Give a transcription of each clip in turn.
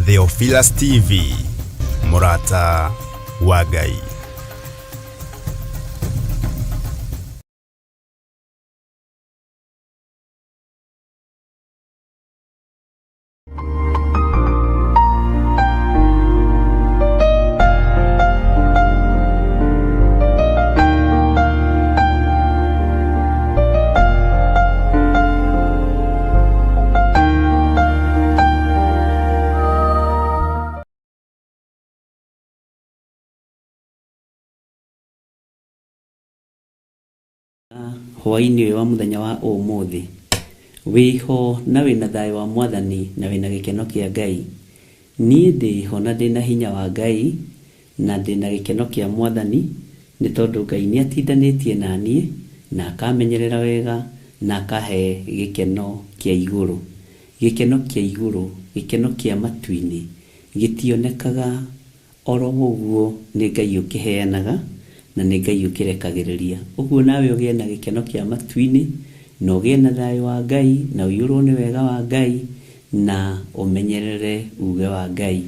Theophilus TV, Mũrata wa Ngai. Hwaini wa muthenya wa umuthi wiho na wina thayo wa Mwathani na wina gikeno kia Ngai. Nie ndiho na ndina hinya wa Ngai na ndina gikeno kia Mwathani ni tondu Ngai ni atindanitie nanie na akamenyerera wega na akahe gikeno kia iguru. Gikeno kia iguru, gikeno kia matuini gitionekaga oro uguo ni Ngai ukiheanaga na nĩ Ngai ũkĩrekagĩrĩria. Ũguo nawe ũgĩe na gĩkeno kĩa matu-inĩ na ũgĩe na thayũ wa Ngai na ũiyũrwo nĩ wega wa Ngai na ũmenyerere uge wa Ngai.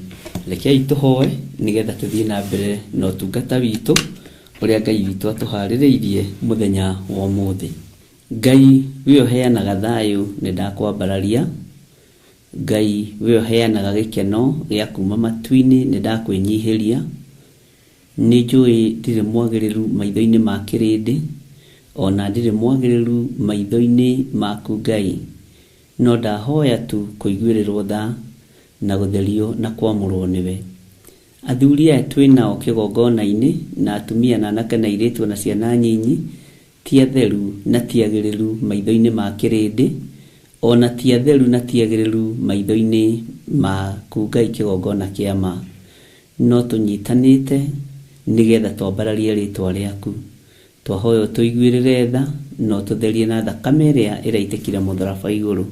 Rekei tũhoe nĩgetha tũthiĩ na mbere na ũtungata witũ ũrĩa Ngai witũ atũharĩrĩirie mũthenya wa ũmũthĩ. Ngai we ũheanaga thayũ nĩ ndakwambararia. Ngai we ũheanaga gĩkeno gĩa kuma matu-inĩ nĩ ndakwĩnyihĩria. Nĩ njũĩ ndirĩ mwagĩrĩru maitho-inĩ ma kĩrĩndĩ, ona ndirĩ mwagĩrĩru maitho-inĩ maku Ngai, no ndahoya tu kũiguĩrĩrwo tha na gũtherio na kwamũrwo nĩwe. Athuri aya twĩnao kĩgongona-inĩ na atumia na anake na airĩtu na ciana nyinyi ti atheru na ti agĩrĩru maitho-inĩ ma kĩrĩndĩ, ona ti atheru na ti agĩrĩru maitho-inĩ maku Ngai kĩgongona kĩa ma, no tũnyitanĩte nigetha twambararie rĩtwa rĩaku. Twahoya tũiguĩrĩre tha no tũtherie na thakame ĩrĩa ĩraitĩkire mũtharaba igũrũ.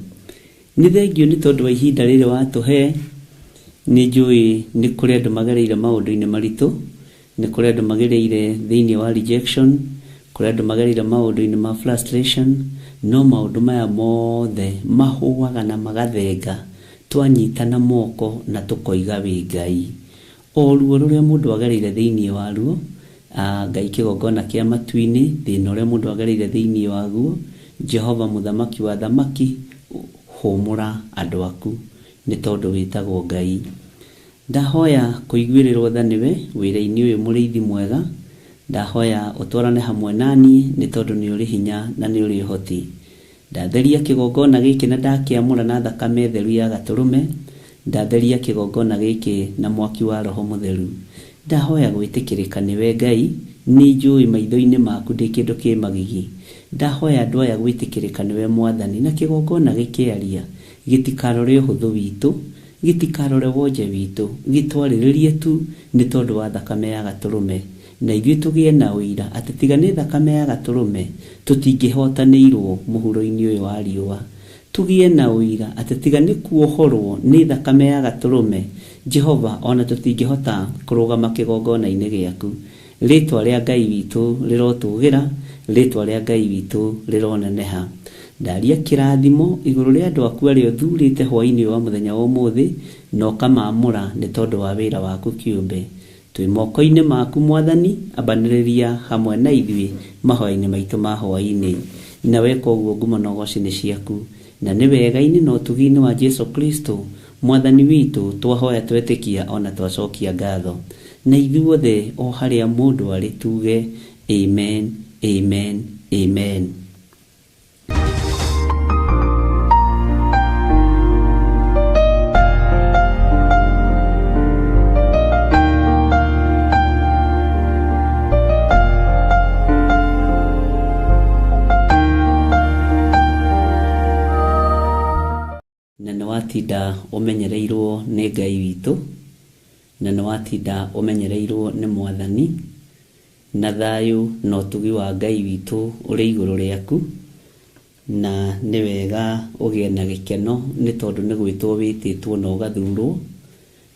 Nĩ thengio nĩ tondũ wa ihinda rĩrĩ watũhe. Nĩ njũĩ nĩ kũrĩ andũ magereire maũndũ-inĩ maritũ, nĩ kũrĩ andũ magereire thĩinĩ wa rejection, kũrĩ andũ magereire maũndũ-inĩ ma frustration, no maũndũ maya mothe mahũaga na magathenga twanyitana moko na tũkoiga wĩ Ngai. O ruo rũrĩa mũndũ agereire thĩinĩ waruo, Ngai kĩgongona kĩa matu-inĩ, thĩna ũrĩa mũndũ agereire thĩinĩ waguo, Jehova mũthamaki wa thamaki, hũmũra andũ aku nĩ tondũ wĩtagwo Ngai. Ndahoya kũiguĩrĩrwo tha nĩwe wĩra-inĩ ũyũ mũrĩithi mwega. Ndahoya ũtwarane hamwe nani nĩ tondũ nĩ ũrĩ hinya na nĩ ũrĩ ũhoti. Ndatheria kĩgongona gĩkĩ na ndakĩamũra na thakame theru ya Gatũrũme. Ndatheria kĩgongona gĩkĩ na mwaki wa Roho Mũtheru. Ndahoya gwĩtĩkĩrĩka nĩwe Ngai, nĩ njũĩ maitho-inĩ maku ndĩ kĩndũ kĩ magigi. Ndahoya andũ aya gwĩtĩkĩrĩka nĩwe Mwathani na kĩgongona gĩkĩaria gĩtikarore ũhũthũ witũ, gĩtikarore wonje witũ, gĩtwarĩrĩrie tu nĩ tondũ wa thakame ya Gatũrũme, na ithuĩ tũgĩe na ũira atĩ tiga nĩ thakame ya Gatũrũme tũtingĩhotanĩirwo mũhuro-inĩ ũyũ wa riũa. Tũgĩe na ũira atĩ tiga nĩ kuohorwo nĩ thakame ya Gatũrũme, Jehova ona tũtingĩhota kũrũgama kĩgongona-inĩ gĩaku. Rĩtwa rĩa Ngai witũ rĩrotũgĩra, rĩtwa rĩa Ngai witũ rĩroneneha. Ndaria kĩrathimo igũrũ rĩa andũ aku arĩa ũthurĩte hwaĩ-inĩ wa mũthenya wa ũmũthĩ na ũkamamũra nĩ tondũ wa wĩra waku kĩũmbe. Twĩ moko-inĩ maku Mwathani, ambanĩrĩria hamwe na ithuĩ mahoya-inĩ maitũ ma hwaĩ-inĩ. Na weka ũguo ngumo na ũgooci nĩ ciaku, na nĩ wega-inĩ na ũtugi-inĩ wa Jesu Kristo Mwathani witũ twahoya twetĩkia ona twacokia ngatho. Na ithuothe o harĩa mũndũ arĩ tuge amen, amen, amen. Na nĩ watinda ũmenyereirwo nĩ Ngai witũ, na nĩ watinda ũmenyereirwo nĩ Mwathani, na thayũ na ũtugi wa Ngai witũ ũrĩ igũrũ rĩaku, na nĩ wega ũgĩe na gĩkeno nĩ tondũ nĩ gwĩtwo wĩtĩtwo na ũgathurwo,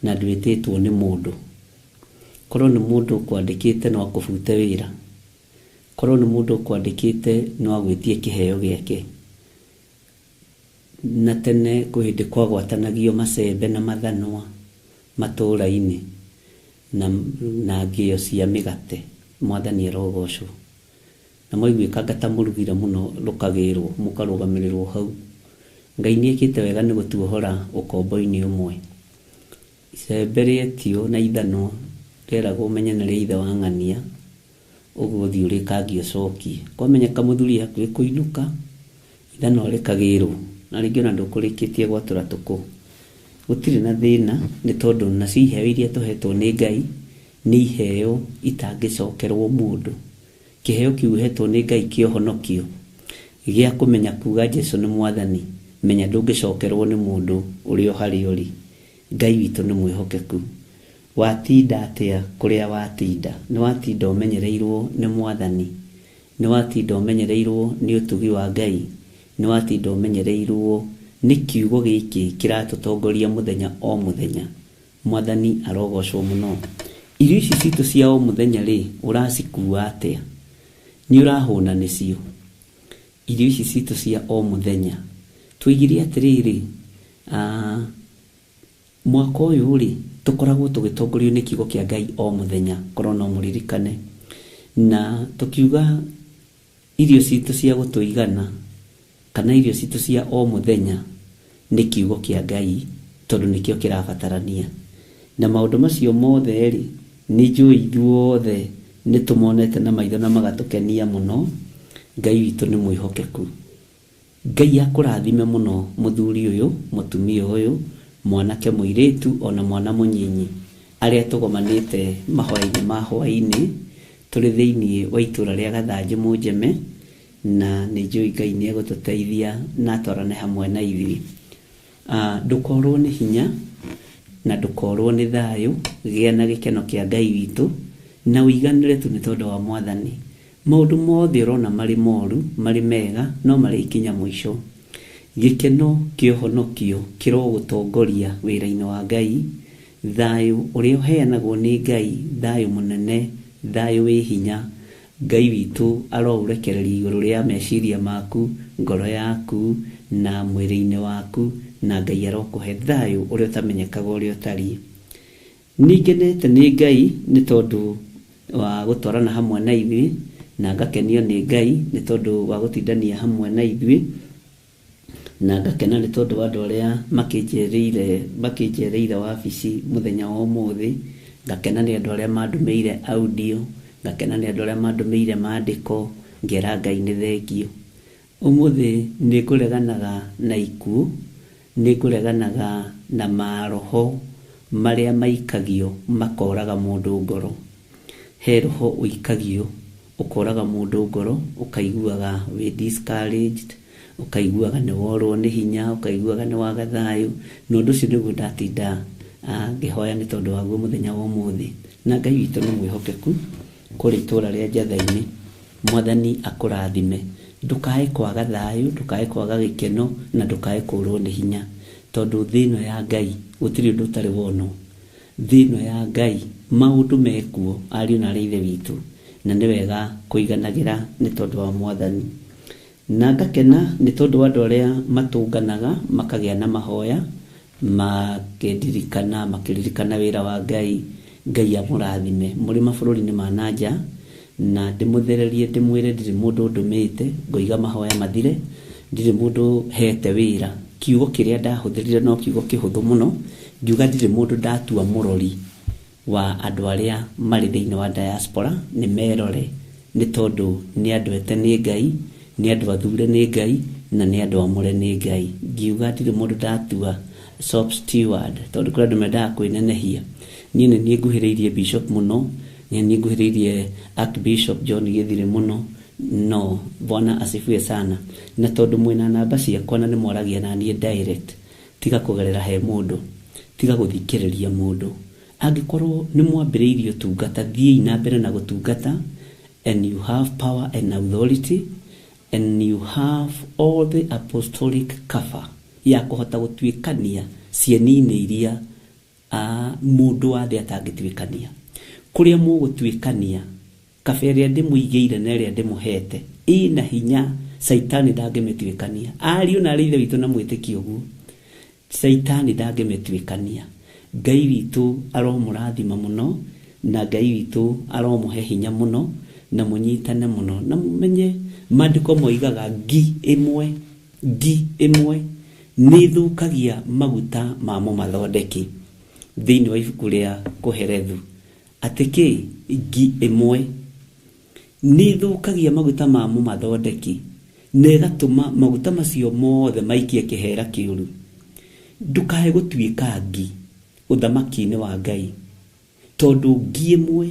na ndwĩtĩtwo nĩ mũndũ. Korwo nĩ mũndũ ũkwandĩkĩte no akũbute wĩra, korwo nĩ mũndũ ũkwandĩkĩte no agwĩtie kĩheo gĩake. Na tene kũhĩndĩ kwagwatanagio macembe na mathanwa, matũũra-inĩ na ngĩo cia mĩgate. Mwathani arogocwo. Na mwaiguĩkanga ta mũrugire mũno rũkagĩrwo mũkarũgamĩrĩrwo hau. Ngai nĩekĩte wega nĩ gũtuohora ũkombo-inĩ ũmwe. Icembe rĩetio na ithano rĩeragwo ũmenye nĩ rĩa ithe wa ng'ania, ũguo ũthiĩ ũrĩkangie ũcokie. Kwamenyeka mũthuri hakuhĩ kũinũka, ithano rĩkagĩrwo, na rĩngĩ ona ndũkũrĩkĩtie gwatũra tũkũ. Gũtirĩ na thĩna nĩ tondũ nacio iheo iria tũhetwo nĩ Ngai nĩ iheo itangĩcokerwo mũndũ. Kĩheo kĩu ũhetwo nĩ Ngai kĩa ũhonokio gĩa kũmenya kuuga Jesũ nĩ Mwathani, menya ndũngĩcokerwo nĩ mũndũ ũrĩ o harĩa ũrĩ. Ngai witũ nĩ mwĩhokeku. Watinda atĩa kũrĩa watinda, nĩ watinda ũmenyereirwo nĩ Mwathani, nĩ watinda ũmenyereirwo nĩ ũtugi wa Ngai, nĩ watinda ũmenyereirwo nĩ kiugo gĩkĩ kĩratũtongoria mũthenya o mũthenya. Mwathani arogocwo mũno. Irio ici citũ cia o mũthenya rĩ, ũracikua atĩa? Nĩ ũrahũna nĩcio? Irio ici citũ cia o mũthenya tũigire atĩrĩrĩ, mwaka ũyũ rĩ tũkoragwo tũgĩtongorio nĩ kiugo kĩa Ngai o mũthenya, korwo no mũririkane, na tũkiuga irio citũ cia gũtũigana kana irio citũ cia o mũthenya nĩ kiugo kĩa Ngai, tondũ nĩkĩo kĩrabatarania. Na maũndũ macio mothe rĩ, nĩ njũĩ ithuothe nĩ tũmonete na maitho na magatũkenia mũno. Ngai witũ nĩ mwĩhokeku. Ngai akũrathime mũno mũthuri ũyũ, mũtumia ũyũ, mwanake mũirĩtu ona mwana mũnyinyi, arĩa tũgomanĩte mahoya-inĩ ma hwainĩ tũrĩ thĩinĩ wa itũra rĩa Gathanjĩ Mũnjeme, na nĩ njũĩ Ngai nĩ egũtũteithia na atwarane hamwe na ithuĩ. Ndũkorwo nĩ hinya na ndũkorwo nĩ thayũ, gĩa na gĩkeno kĩa Ngai witũ na ũiganĩre tu nĩ tondũ wa Mwathani. Maũndũ mothe ũrona marĩ moru, marĩ mega, no marĩ ikinya mũico. Gĩkeno kĩa ũhonokio kĩrogũtongoria wĩra-inĩ wa Ngai. Thayũ ũrĩa ũheanagwo nĩ Ngai, thayũ mũnene, thayũ wĩ hinya, Ngai witũ aroũrekereria igũrũ rĩa meciria maku, ngoro yaku na mwĩrĩ-inĩ waku, na Ngai arokũhe thayũ ũrĩa ũtamenyekaga ũrĩa ũtariĩ. Nĩngenete nĩ Ngai nĩ tondũ wa gũtwarana hamwe na ithuĩ, na ngakenio nĩ Ngai nĩ tondũ wa gũtindania hamwe na ithuĩ, na ngakena nĩ tondũ wa andũ arĩa makĩnjereire wabici mũthenya wa ũmũthĩ, ngakena nĩ andũ arĩa mandũmĩire audio, ngakena nĩ andũ arĩa mandũmĩire maandĩko, ngera Ngai nĩ thengio. Ũmũthĩ nĩ ngũreganaga na ikuũ, nĩ ngũreganaga na maroho marĩa maikagio makoraga mũndũ ngoro. He roho ũikagio ũkoraga mũndũ ngoro, ũkaiguaga wĩ discouraged, ũkaiguaga nĩ worwo nĩ hinya, ũkaiguaga nĩ waga thayũ. Na ũndũ ũcio nĩguo ndatinda ngĩhoya nĩ tondũ waguo mũthenya wa ũmũthĩ. Na Ngai witũ nĩ mwĩhokeku kũrĩ itũra rĩa Njathainĩ. Mwathani akũrathime. Ndũkae kwaga thayũ, ndũkae kwaga gĩkeno, na ndũkae kũrwo nĩ hinya, tondũ thĩno ya Ngai gũtirĩ ũndũ ũtarĩ wonwo. Thĩno ya Ngai maũndũ mekuo, ariũ na arĩ ithe witũ, na nĩ wega kũiganagĩra nĩ tondũ wa Mwathani. Na ngakena nĩ tondũ wa andũ arĩa matũnganaga makagĩa na mahoya, makĩririkana wĩra wa Ngai. Ngai amũrathime. Mũrĩ mabũrũri-inĩ ma nanja, na ndĩmũthererie ndĩmwĩre ndirĩ mũndũ ndũmĩte ngoiga mahoya mathire, ndirĩ mũndũ hete wĩra. Kiugo kĩrĩa ndahũthĩrire no kiugo kĩhũthũ mũno, ngiuga ndirĩ mũndũ ndatua mũrori wa andũ arĩa marĩ thĩinĩ wa diaspora nĩ merore, nĩ tondũ nĩ andũ ete nĩ Ngai, nĩ andũ athure nĩ Ngai, na nĩ andũ amũre nĩ Ngai. Ngiuga ndirĩ mũndũ ndatua sob steward, tondũ kũrĩ andũ mendaga kwĩnenehia. Niĩ nĩ niĩ nguhĩrĩirie bishop mũno, niĩ nĩ nguhĩrĩirie Archbishop John Gĩthirĩ mũno. No, Bwana asifiwe sana. Na tondũ mwĩna namba ciakwa na nĩ mwaragia na niĩ direct, tiga kũgerera he mũndũ, tiga gũthikĩrĩria mũndũ. Angĩkorwo nĩ mwambĩrĩirie ũtungata, thiĩi na mbere na gũtungata, and you have power and authority, and you have all the apostolic cover ya kũhota gũtuĩkania cieni-inĩ iria mũndũ wa thĩ atangĩtuĩkania. Kũrĩa mũgũtuĩkania, kabe ĩrĩa ndĩmũigĩire na ĩrĩa ndĩmũhete ĩna hinya, Saitani ndangĩmĩtuĩkania. Ariũ na arĩ ithe witũ na mwĩtĩkie ũguo, Saitani ndangĩmĩtuĩkania. Ngai witũ aromũrathima mũno, na Ngai witũ aromũhe hinya mũno, na mũnyitane mũno, na mũmenye maandĩko moigaga ngi ĩmwe nĩ thũkagia maguta ma mũmathondeki. Thĩinĩ wa ibuku rĩa Kũherethu atĩ ngi ĩmwe nĩ thũkagia maguta ma mũmathondeki na ĩgatũma maguta macio mothe maikie kĩhera kĩũru. Ndũkae gũtuĩka ngi ũthamaki-inĩ wa Ngai, tondũ ngi ĩmwe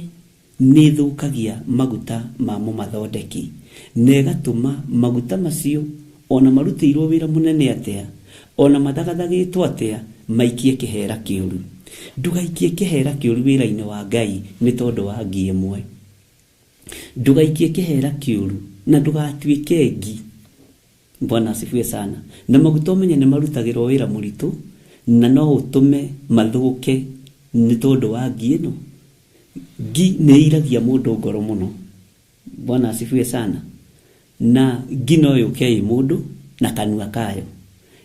nĩ thũkagia maguta ma mũmathondeki na ĩgatũma maguta macio ona marutĩirwo wĩra mũnene atĩa, ona mathagathagĩtwo atĩa, maikie kĩhera kĩũru. Ndũgaikie kĩhera kĩũru wĩra-inĩ wa Ngai nĩ tondũ wa ngi ĩmwe. Ndũgaikie kĩhera kĩũru na ndũgatuĩke ngi. Bwana asifiwe sana. Na maguta ũmenye nĩ marutagĩrwo wĩra mũritũ na no ũtũme mathũke nĩ tondũ wa ngi ĩno. Ngi nĩ iragia mũndũ ngoro mũno. Bwana asifiwe sana. Na ngi no yũke ĩ mũndũ na kanua kayo.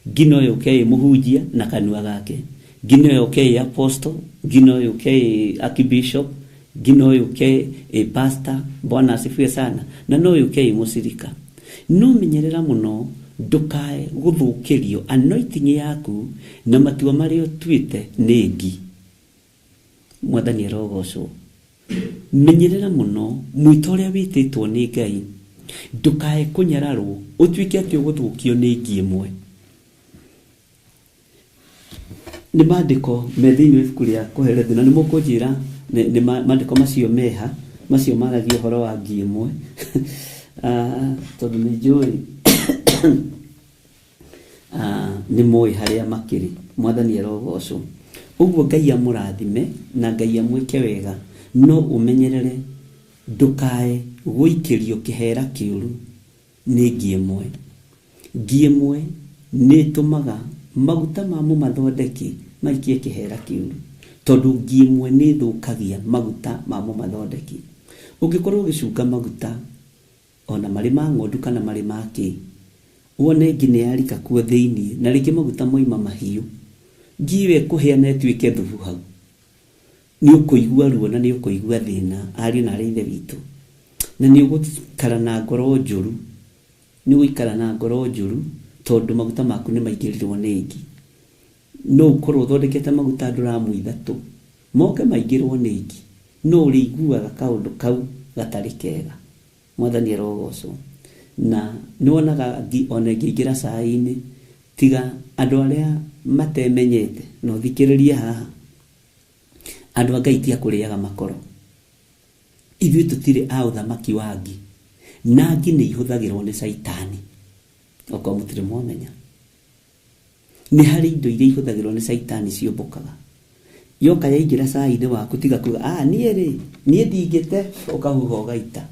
Ngi no yũke ĩ mũhunjia na kanua gake. Ngi no yũke ĩ apostle, ngi no yũke ĩ archbishop, ngi no yũke ĩ pastor. Bwana asifiwe sana. Na no yũke ĩ mũcirika. No menyerera mũno ndũkae gũthũkĩrio anointing yaku na matua marĩa ũtuĩte nĩ ngi. Mwathani arogocwo. Menyerera mũno mwĩto ũrĩa wĩtĩtwo nĩ Ngai. Ndũkae kũnyararwo ũtuĩke atĩ ũgũthũkio nĩ ngi ĩmwe. Nĩ maandĩko me thĩinĩ wa ibuku rĩa Kũherethu na nĩ mũkũnjĩra nĩ maandĩko macio meha, macio maragia ũhoro wa ngi ĩmwe. Tondũ nĩ njũĩ nĩ mũĩ harĩa makĩrĩ. Mwathani arogocwo. Ũguo Ngai amũrathime na Ngai amwĩke wega, no ũmenyerere ndũkae gũikĩrio kĩhera kĩũru nĩ ngi ĩmwe. Ngi ĩmwe nĩ ĩtũmaga maguta ma mũmathondeki maikie kĩhera kĩũru, tondũ ngi ĩmwe nĩ thũkagia maguta ma mũmathondeki. Ũngĩkorwo ũgĩcunga maguta ona marĩ ma ng'ondu kana marĩ ma kĩ, wone ngi nĩ yarika kuo thĩinĩ na rĩngĩ maguta moima mahiũ, ngi we kũheana ĩtuĩke thubu hau, nĩ ũkũigua ruo na nĩ ũkũigua thĩna, ariũ na arĩ ithe witũ, na nĩ ũgũikara na ngoro njũru, nĩ ũgũikara na ngoro njũru tondũ maguta maku nĩ maingĩrirwo nĩ ngi. No ũkorwo ũthondekete maguta ndũramu ithatũ, moke maingĩrwo nĩ ngi, no ũrĩiguaga kaũndũ kau gatarĩ kega. Mwathani arogocwo. Na nĩ wonaga ngi ona ĩngĩingĩra cai-inĩ, tiga andũ arĩa matemenyete, no thikĩrĩrie haha, andũ a Ngai tia kũrĩaga makoro. Ithuĩ tũtirĩ a ũthamaki wa ngi, na ngi nĩ ihũthagĩrwo nĩ Saitani, okorwo mũtirĩ mwamenya. Nĩ harĩ indo iria ihũthagĩrwo nĩ Saitani ciũmbũkaga. Yoka yaingĩra cai-inĩ waku, tiga kuga niĩ ndingĩte, ũkahuha ũgaita.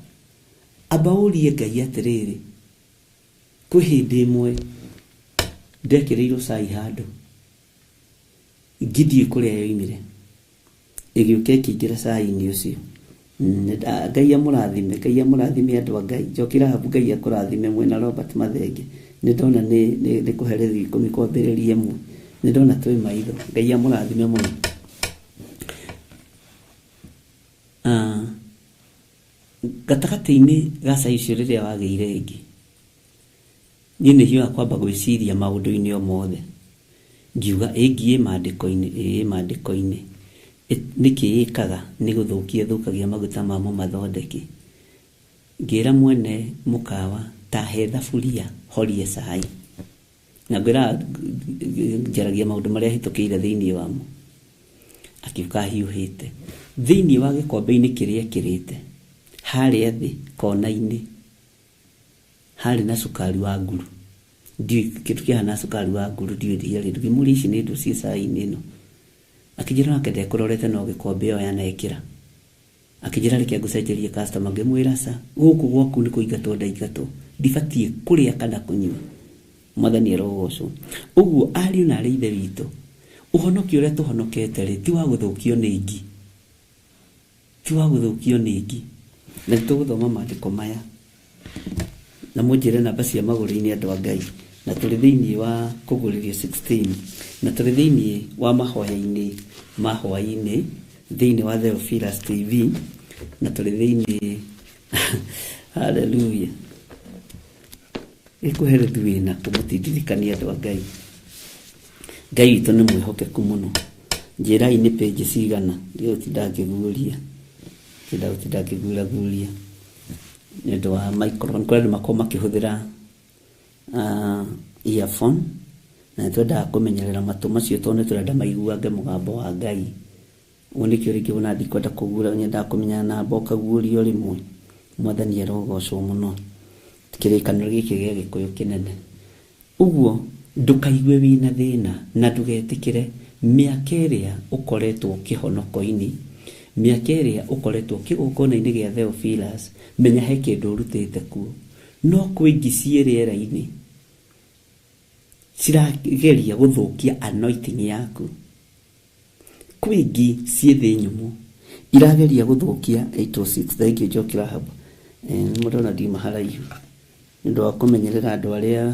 Amba ũrie Ngai atĩrĩrĩ, kwĩ hĩndĩ ĩmwe ndekĩrĩirwo cai handũ, ngi ndiĩ kũrĩa yoimire, ĩgĩũka ĩkĩingĩra cai-inĩ ũcio. Ngai amũrathime, Ngai amũrathime andũ a Ngai. Njoki Rahabu, Ngai akũrathime. Mwena Robert Mathenge, nĩ ndona nĩ Kũherethu 10:1, nĩ ndona twĩ maitho. Ngai amũrathime mũno. Gatagatĩ-inĩ ga cai icio rĩrĩa wagĩire ngi, niĩ nĩ hiũha kwamba gwĩciria maũndũ-inĩ o mothe. Ngiuga ngi ĩ maandĩko-inĩ, maandĩko-inĩ nĩkĩ ĩkaga? Nĩ thũkagia maguta ma mũmathondeki. Ngĩra mwene mũkawa ta he thaburia horie cai, na ngwĩra njaragia maũndũ marĩa hĩtũkĩire thĩinĩ wamo. Akiuga hiũhĩte thĩinĩ wa gĩkombe-inĩ kĩrĩa kĩrĩte harĩa thĩ kona-inĩ harĩ na cukari wa nguru. Ndiũĩ kĩndũ kĩhana cukari wa nguru, ndiũĩ iria rĩrĩ. Ngĩmũũria ici nĩ ndũ ciĩ cai-inĩ ĩno, akĩnjĩra nake ndekũrorete no gĩkombe ĩyo yanekĩra. Akĩnjĩra reke ngũcenjerie customer. Ngĩmwĩra ca gũkũ gwaku nĩ kũingatwo ndaingatwo, ndibatiĩ kũrĩa kana kũnyua. Mwathani arogocwo. Ũguo ariũ na arĩ ithe witũ, ũhonokio ũrĩa tũhonokete rĩ, ti wa gũthũkio nĩ ngi, ti wa gũthũkio nĩ ngi. Na tũgũthoma maandĩko maya na mũnjĩre namba cia magũrũ-inĩ andũ a Ngai, na tũrĩ thĩinĩ wa Kũgũrĩrio 16, na tũrĩ thĩinĩ wa mahoya-inĩ mahwa-inĩ thĩinĩ wa Theophilus TV, na tũrĩ thĩinĩ haleluya ĩkũherethu wĩna kũmũtindithikania andũ a Ngai. Ngai witũ nĩ mwĩhokeku mũno. Njĩrai nĩ page cigana gũtinda ngĩguũria nĩ ũndũ wa microphone. Kũrĩ andũ makorwo makĩhũthĩra earphone, na nĩtwendaga kũmenyerera matũ macio tondũ nĩtũrenda maiguange mũgambo wa Ngai. Ũguo nĩkĩo rĩngĩ wona ndikwenda kũguũra, nyendaga kũmenya namba ũkaguũrio rĩmwe. Mwathani arogocwo mũno. Kĩrĩkanĩro gĩkĩ gĩa Gĩkũyũ kĩnene. Ũguo ndũkaigue wĩna thĩna na ndũgetĩkĩre mĩaka ĩrĩa ũkoretwo kĩhonoko-inĩ, mĩaka ĩrĩa ũkoretwo kĩgongona-inĩ gĩa Theophilus, menya he kĩndũ ũrutĩte kuo. No kwĩngĩ ciĩ rĩera-inĩ cirageria gũthũkia anointing yaku. Kwĩngĩ ciĩ thĩ nyũmũ irageria gũthũkia 806. Thank you Jokira Hub. Mũndũ ndima haraihu nĩ ũndũ wa kũmenyerera andũ arĩa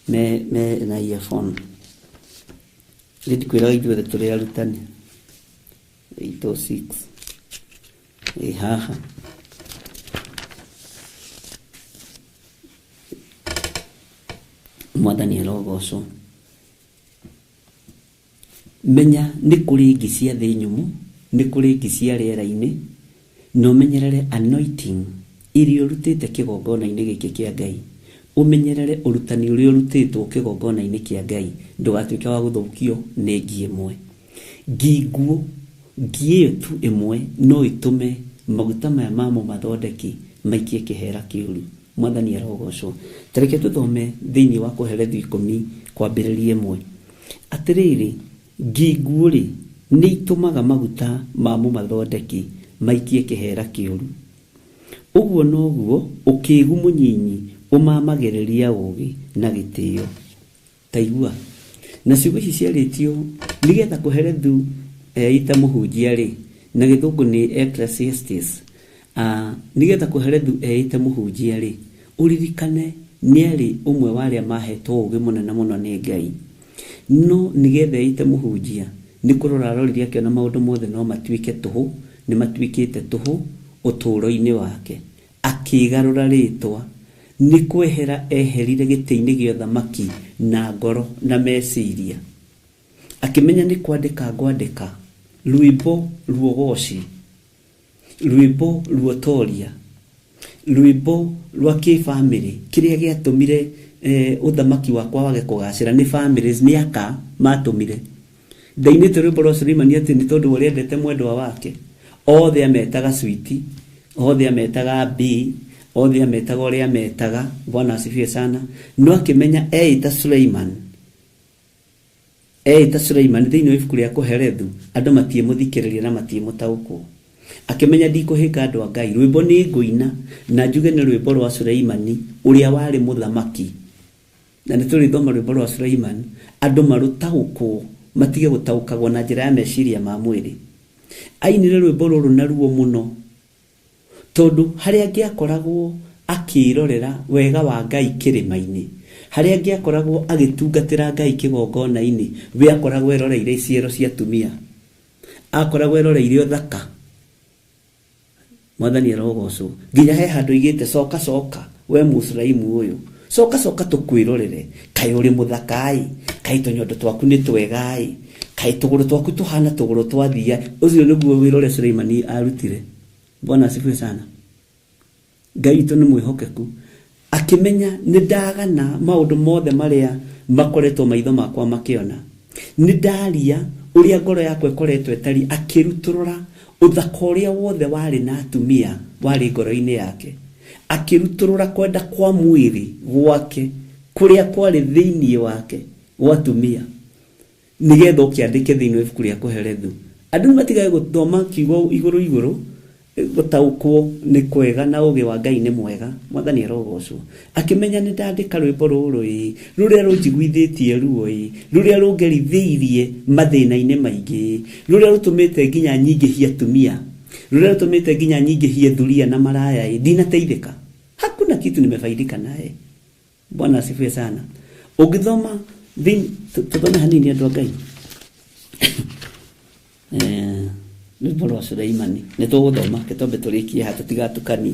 me na earphone. Rĩndĩ kwĩraga ithuothe tũrĩ arutani 806 haha. Mwathani arogocwo. Menya nĩ kũrĩ ngĩ cia thĩ nyũmũ, nĩ kũrĩ ngĩ cia rĩera-inĩ, no menyerere anointing iria ũrutĩte kĩgongona-inĩ gĩkĩ kĩa Ngai. Ũmenyerere ũrutani ũrĩa ũrutĩtwo kĩgongona-inĩ kĩa Ngai, ndũgatuĩke wa gũthũkio nĩ ngĩ ĩmwe. Ngĩ ĩyo tu ĩmwe no ĩtũme maguta maya ma mũmathondeki maikie kĩhera kĩũru. Mwathani arogocwo. Tareke tũthome thĩinĩ wa Kũherethu 10 kwambĩrĩria 1. Atĩrĩrĩ, ngĩ nĩ itũmaga maguta ma mũmathondeki maikie kĩhera kĩũru. Ũguo noguo ũkĩĩgu mũnyinyi ũmamagĩrĩria ũũgĩ na gĩtĩo. Taigua. Na ciugo ici ciarĩtio nĩgetha Kũherethu itamũhunjia rĩ, na gĩthũngũ nĩ Ecclesiastes. Nĩgetha Kũherethu itamũhunjia rĩ, ũririkane nĩarĩ ũmwe wa arĩa mahetwo ũũgĩ mũnene mũno nĩ Ngai. No nĩgetha itamũhunjia nĩ kũrora arorire akĩona maũndũ mothe no matuĩke tũhũ, nĩ matuĩkĩte tũhũ ũtũũro-inĩ wake. Akĩgarũra rĩtwa, nĩ kwehera eherire gĩtĩ-inĩ gĩa ũthamaki na ngoro na meciria. Akĩmenya nĩ kwandĩka ngwandĩka rwĩmbo ruogoci, rwĩmbo ruotoria, rwĩmbo rwa kĩbamĩrĩ kĩrĩa gĩatũmire ũthamaki wakwa wage kũgacĩra. Nĩ families nĩ aka matũmire. Ndainĩte rwĩmbo rwa Suleimani atĩ nĩ tondũ ũrĩa endete mwendwa wake. Othe ametaga Switi, othe ametaga B, othe ametaga ũrĩa ametaga. Bwana asifiwe sana. No akĩmenya eita Suleiman, thĩinĩ wa ibuku rĩa Kũherethu andũ matiĩmũthikĩrĩria na matiĩmũtaũkwo. Akĩmenya ndikũhĩnga andũ a Ngai. Rwĩmbo nĩ ngũina na njuge nĩ rwĩmbo rwa Suleimani ũrĩa warĩ mũthamaki. Na nĩ tũrĩthoma rwĩmbo rwa Suleimani andũ marũtaũkwo, matige gũtaũkagwo na njĩra ya meciria ma mwĩrĩ. Ainire rwĩmbo rũrũ na ruo mũno tondũ harĩa angĩakoragwo akĩrorera wega wa Ngai kĩrĩma-inĩ, harĩa angĩakoragwo agĩtungatĩra Ngai kĩgongona-inĩ, we akoragwo eroreire iciero cia tumia, akoragwo eroreire ũthaka. Mwathani arogocwo. Nginya he handũ igĩte coka we Mũislamu ũyũ, coka tũkwĩrorere, kaĩ ũrĩ mũthaka-ĩ, kaĩ tũnyondo twaku nĩ twega-ĩ, kaĩ tũgũrũ twaku tũhana tũgũrũ twa thia. Ũcio nĩguo wĩrore Suleimani arutire. Bwana asifiwe sana. Ngai witũ nĩ mwĩhokeku. Akĩmenya nĩ ndagana maũndũ mothe marĩa makoretwo maitho makwa makĩona. Nĩ ndaria ũrĩa ngoro yakwa ĩkoretwo ĩtari, akĩrutũrũra ũthaka ũrĩa wothe warĩ na atumia warĩ ngoro-inĩ yake. Akĩrutũrũra kwenda kwa mwĩrĩ gwake kũrĩa kwarĩ thĩinĩ wake gwa atumia, nĩgetha ũkĩandĩke thĩinĩ wa ibuku rĩa Kũherethu. Andũ nĩ matigaga gũthoma kiugo igũrũ gũtaũkwo nĩ kwega na ũũgĩ wa Ngai nĩ mwega. Mwathani arogocwo. Akĩmenya nĩ ndandĩka rwĩmbo rũrũ rũrĩa rũnjiguithĩtie ruo, rũrĩa rũngerithĩirie mathĩna-inĩ maingĩ, rũrĩa rũtũmĩte nginya nyingĩhie atumia, rũrĩa rũtũmĩte nginya nyingĩhie thuria na maraya. Ndinateithĩka, hakuna kitu nimefaidika naye. Bwana asifiwe sana. Ũngĩthoma tũthome hanini andũ a Ngai. rwĩmbo rwa Sulaimani nĩ tũgũthoma gĩtombe tũrĩkie haha tũtigatukanie.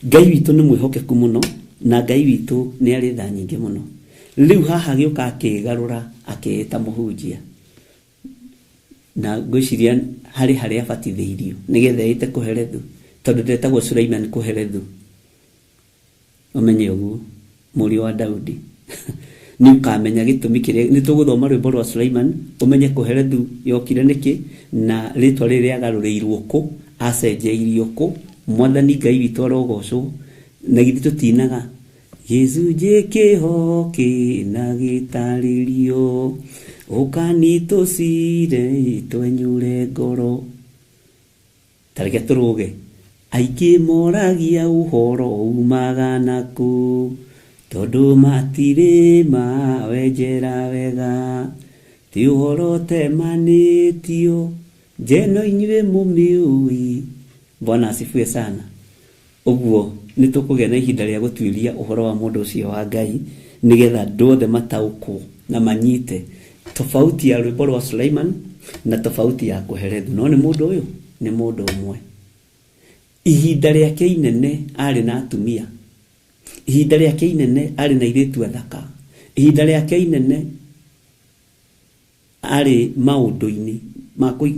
Ngai witũ nĩ mwĩhokeku mũno na Ngai witũ nĩ arĩ tha nyingĩ mũno. Rĩu haha gĩũka akĩgarũra akĩĩta mũhunjia, na ngwĩciria harĩa abatithĩirio nĩgetha ĩte kũherethu, tondũ ndetagwo Sulaimani kũherethu. Ũmenye ũguo mũriũ wa Daudi nĩ ũkamenya gĩtũmi kĩrĩa nĩ tũgũthoma rwĩmbo rwa Sulaimani ũmenye kũherethu yokire nĩkĩ na rĩtwa rĩrĩa agarũrĩirwo kũ, acenjeirio kũ, Mwathani Ngai witũ arogocwo. Na githĩ tũtinaga gĩcunjĩ kĩhoki na gĩtarĩrio ũkanitũcire twenyure ngoro. Tareke tũrũge aingĩ moragia ũhoro umaga nakũ, tondũ matirĩ mawenjera wega, ti ũhoro temanĩtio njeno inyuĩ mũmĩũĩ. Bwana asifiwe sana. Ũguo nĩ tũkũgĩa na ihinda rĩa gũtuĩria ũhoro wa mũndũ ũcio wa Ngai nĩgetha andũ othe mataũkwo na manyite tofauti ya rwĩmbo rwa Sulaimani na tofauti ya kũherethu. No nĩ mũndũ ũyũ nĩ mũndũ ũmwe. Ihinda rĩake inene arĩ na atumia, ihinda rĩake inene arĩ na airĩtu athaka, ihinda rĩake inene arĩ maũndũ-inĩ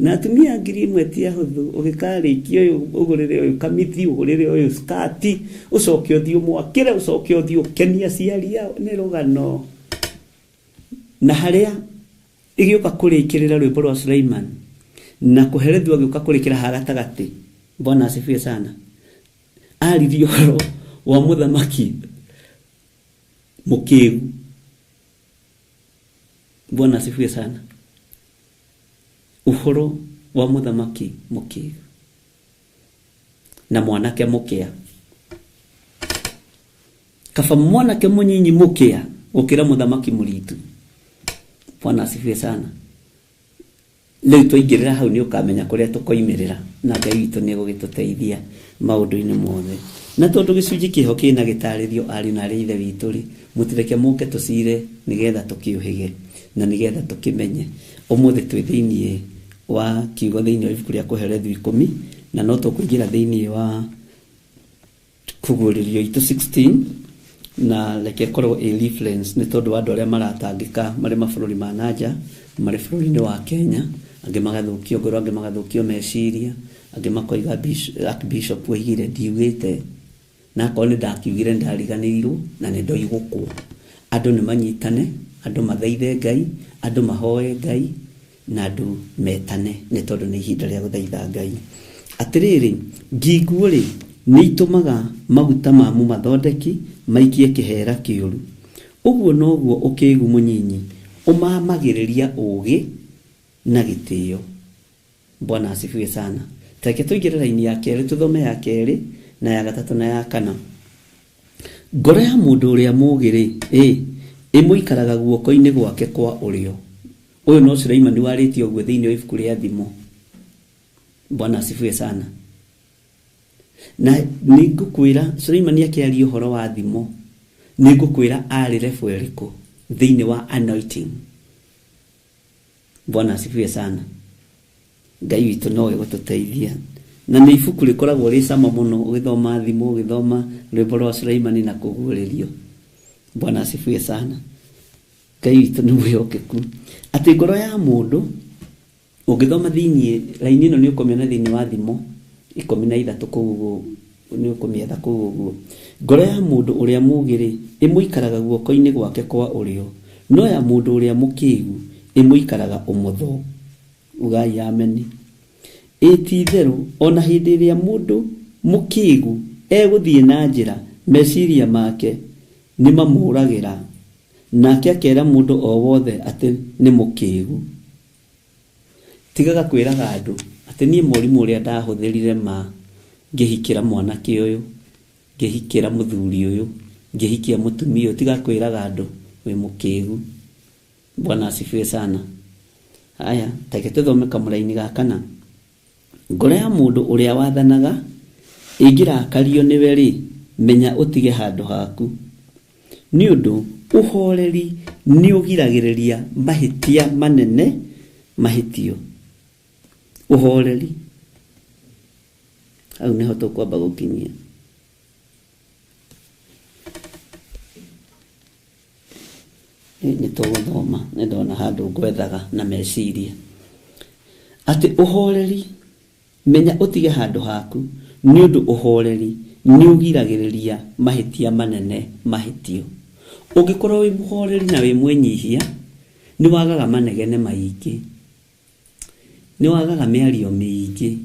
na atumia 1000 ti ahũthũ. Ũgĩkarĩkia ũyũ ũgũrĩre ũyũ kamithi, ũgũrĩre ũyũ skati, ũcoke ũthiĩ ũmwakĩre, ũcoke ũthiĩ ũkenia aciari ao, nĩ rũgano. Na harĩa igĩũka kũrĩkĩrĩra rwĩmbo rwa Sulaimani na kũherethu agĩũka kũrĩkĩra ha gatagatĩ, Bwana asifiwe sana, aririe ũhoro wa mũthamaki mũkĩgu. Bwana asifiwe sana. Ũhoro wa mũthamaki mũkĩgu na mwanake mũkĩa. Kaba mwanake mũnyinyi mũkĩa gũkĩra mũthamaki mũritu. Bwana asifiwe sana. Rĩu twaingĩrĩra hau nĩ ũkamenya kũrĩa tũkoimĩrĩra na Ngai witũ nĩ gũgĩtũteithia maũndũ-inĩ mothe. Na tondũ gĩcunjĩ kĩho kĩna gĩtarĩrio ari na ithe witũ rĩ, mũtireke mũke tũcire nĩgetha tũkĩũhĩge na nĩgetha tũkĩmenye. Ũmũthĩ twĩ thĩinĩ wa kiugo thĩinĩ wa ibuku rĩa kũherethu 10 na no tũkũingĩra thĩinĩ wa kũguũrĩrio itũ 16 na reke korwo reference nĩ tondũ andũ arĩa maratangĩka marĩ mabũrũri ma nanja, marĩ bũrũri-inĩ wa Kenya, angĩ magathũkio ngoro, angĩ magathũkio meciria, angĩ makoiga Archbishop waigire ndiugĩte, na akorwo nĩ ndakiugire ndariganĩirwo na nĩ ndoigũkwo. Andũ nĩ manyitane, andũ mathaithe Ngai, andũ mahoe Ngai na andũ metane, nĩ tondũ nĩ ihinda rĩa gũthaitha Ngai. Atĩrĩrĩ, ngingo rĩ nĩ itũmaga maguta mamu mathondeki maikie kĩhera kĩũru. Ũguo noguo ũkĩgu mũnyinyi ũmamagĩrĩria ũũgĩ na gĩtĩo. Bwana asifiwe sana. Take tũingĩre raini ya kerĩ, tũthome ya kerĩ na ya gatatũ na ya kana. Ngoro ya mũndũ ũrĩa mũũgĩ ĩmũikaraga guoko-inĩ gwake kwa ũrĩo. Ũyũ no Sulaimani warĩtio ũguo thĩinĩ wa ibuku rĩa thimo. Bwana asifiwe sana. Na nĩ ngũkwĩra Sulaimani akĩaria ũhoro wa thimo, nĩ ngũkwĩra arĩ level ĩrĩkũ thĩinĩ wa anointing. Bwana asifiwe sana. Ngai witũ no gũtũteithia. Na nĩ ibuku rĩkoragwo rĩ cama mũno ũgĩthoma thimo, ũgĩthoma rwĩmbo rwa Sulaimani na kũguũrĩrio. Bwana asifiwe sana. Ngai witũ nĩ mwĩhokeku. Atĩ ngoro ya mũndũ ũngĩthoma thĩinĩ raini ĩno nĩ ũkũmĩona thĩinĩ wa thimo 13 kũu nĩ ũkũmĩetha kũu ũguo. Ngoro ya mũndũ ũrĩa mũũgĩ ĩmũikaraga guoko-inĩ gwake kwa ũrĩo, no ya mũndũ ũrĩa mũkĩgu ĩmũikaraga ũmotho. Ugai ameni. Ti-itherũ ona hĩndĩ ĩrĩa mũndũ mũkĩgu egũthiĩ na njĩra, meciria make nĩ mamũragĩra, nake akera mũndũ o wothe atĩ nĩ mũkĩgu. Tigaga kwĩraga andũ atĩ niĩ mũrimũ ũrĩa ndahũthĩrire ngĩhikĩra mwanake ũyũ, ngĩhikĩra mũthuri ũyũ, ngĩhikia mũtumia ũyũ. Tiga kwĩraga andũ wĩ mũkĩgu. Bwana asifiwe sana. Haya, take tũthome kamũraini ga kana. Ngoro ya mũndũ ũrĩa wathanaga ĩngĩrakario nĩwe rĩ, menya ũtige handũ haku. Nĩ ũndũ ũhoreri nĩ ũgiragĩrĩria mahĩtia manene mahĩtio. uhoreri au neho tukwamba gukinyia ni tuguthoma ni ndona handu ngwethaga na meciria ati uhoreri menya utige handu haku ni undu uhoreri ni ugiragiriria mahitia manene mahitio ungikorwo wi muhoreri na wi mwenyihia ni wagaga manegene maingi ni wagaga miario mingi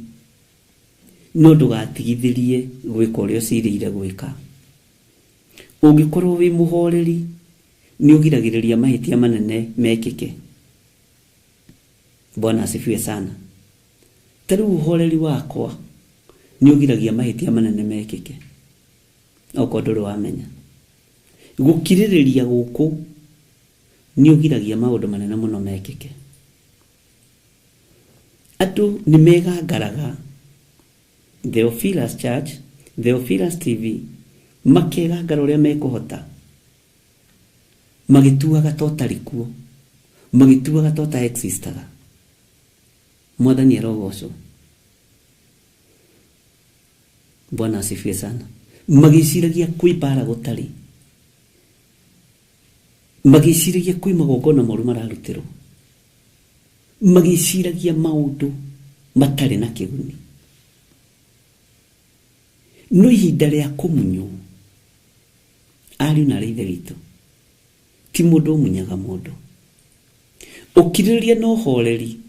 no ndugatigithirie gwika uria ucirire gwika ungikorwo wi muhoreri ni ugiragiriria mahitia manene mekike Bwana asifiwe sana tari uhoreri wakwa ni ugiragia mahitia manene mekike okodoro wamenya gukiririria guku ni ugiragia maundu manene muno mekike atu ni mega garaga Theophilus Church Theophilus TV makega garoria mekuhota magituaga totarikuo magituaga tota existaga mwathani arogoco Bwana asifiwe sana magiciragia kwibara gutari magiciragia kwi magongona moru mararutirwo magiciragia maundu matari na kiguni no ihinda ria kumunyo ari na reithe gitu ti mundu munyaga mundu ukiriria no horeri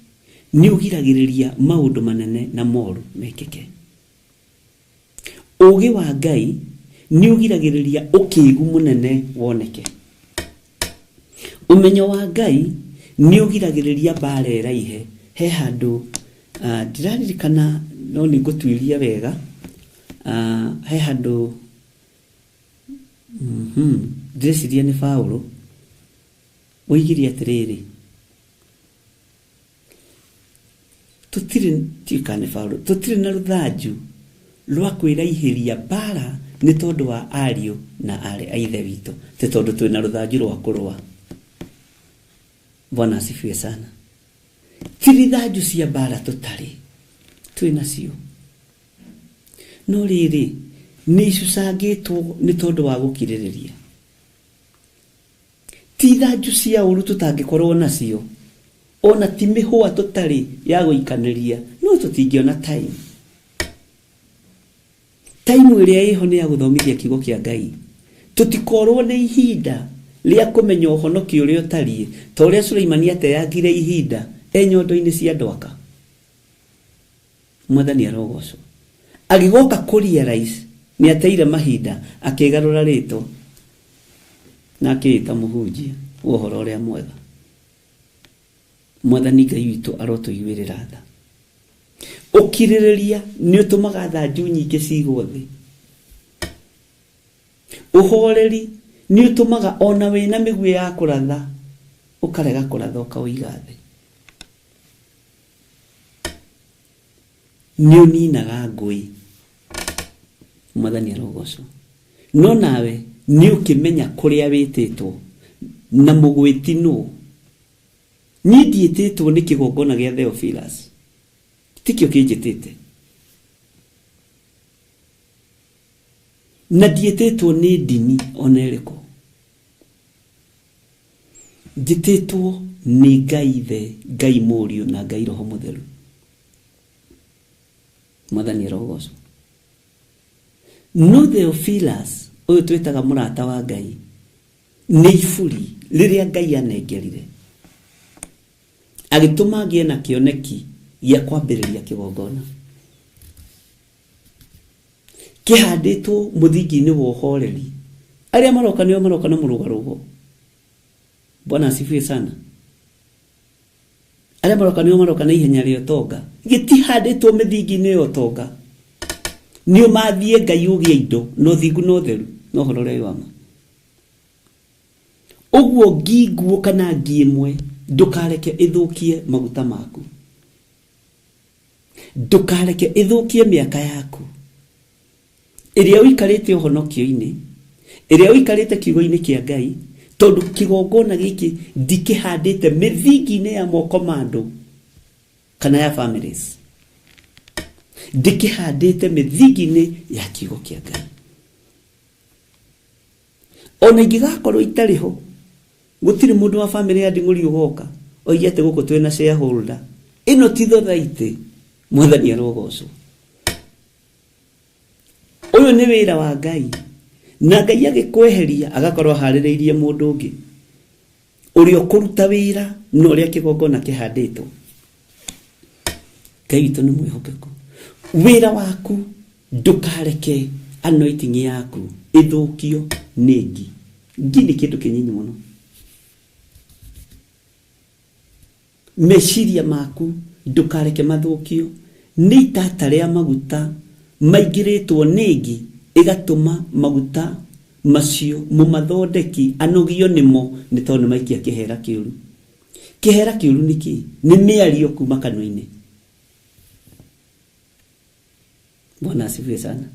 ni ugiragiriria maundu manene na moru mekike ugi wa Ngai ni ugiragiriria ukigu munene woneke umenyo wa Ngai ni ugiragiriria barera ihe he handu ndiraririkana no ni gutwiria wega he handu ndiciria ni Paulo oigiria atiriri tutire Paulo tutire na ruthanju rwa kwiraihiria bara ni tondu wa ario na ari aithe wito te tondu twina ruthanju rwa kurwa Bwana asifiwe sana tiri thanju cia bara tutari twina cio no riri ni icusangitwo ni tondu wa gukiririria ti thanju cia uru tutangikorwo nacio ona ti mihwa tutari ya guikaniria no tutingiona time iria iho ni ya guthomithia kigo kia Ngai tutikorwo ni ihinda ria kumenya uhonokio uria utari to uria Suleimani ateyagire ihinda enyondo-ini cia ndwaka mwathani arogoco agigoka kuria rais ni ateire mahinda akigarura rito na akita muhunjia uhoro uria mwega mwathani Ngai witu arotuigwirira tha ukiririria ni utumaga thanju nyingi cigwo thi uhoreri ni utumaga ona wina migwe ya kuratha ukarega kuratha ukauiga thi ni uninaga ngui mwathani arogoco no nawe ni ukimenya kuria wititwo na mugwiti no ni dietitwo ni kigongona gia Theophilus tikio kijitite na dietitwo ni dini oneriko jititwo ni Ngai the Ngai Murio na Ngai Roho Mutheru mwathani arogoco no Theophilus uyu twitaga murata wa Ngai ni ifuri riria Ngai anengerire agituma ngie na kioneki ya kwambiriria kigongona kihanditwo muthingi-ini wa uhoreri aria maroka na murugarugo Bwana asifiwe sana aria maroka na ihenya ria tonga gitihanditwo mithingi-ini yo tonga ni umathie Ngai ugie indo no thingu no theru no horore wama uguo ngiguo kana ngiimwe ndukareke ithukie maguta maku ndukareke ithukie miaka yaku iria uikarite uhonokio-ini iria uikarite kigo-ini kia Ngai tondu kigongona giki ndikihandite mithingi-ini ya moko mandu kana ya families ndikihandite mithingi-ini ya kiugo kia Ngai. Ona ingigakorwo itariho, gutiri mundu wa family ya nding'uri ugoka oigete guku twina shareholder ino ti thothaiti. Mwathani arogocwo. Uyu ni wira wa Ngai, na Ngai agikweheria agakorwo haririirie mundu ungi uria kuruta wira no uria kigongona kihanditwo. Ngai witu ni mwihokeku. Wira waku ndukareke anointing yaku ithukio ni ngi. Ngi ni kindu kinyinyi muno. Meciria maku ndukareke mathukio ni itata ria maguta maigiritwo ni ngi igatuma maguta macio mumathondeki anogio nimo ni tondu maikia kihera kiuru. Kihera kiuru niki ni miario kuma kanwa-ini. Bwana asifiwe sana.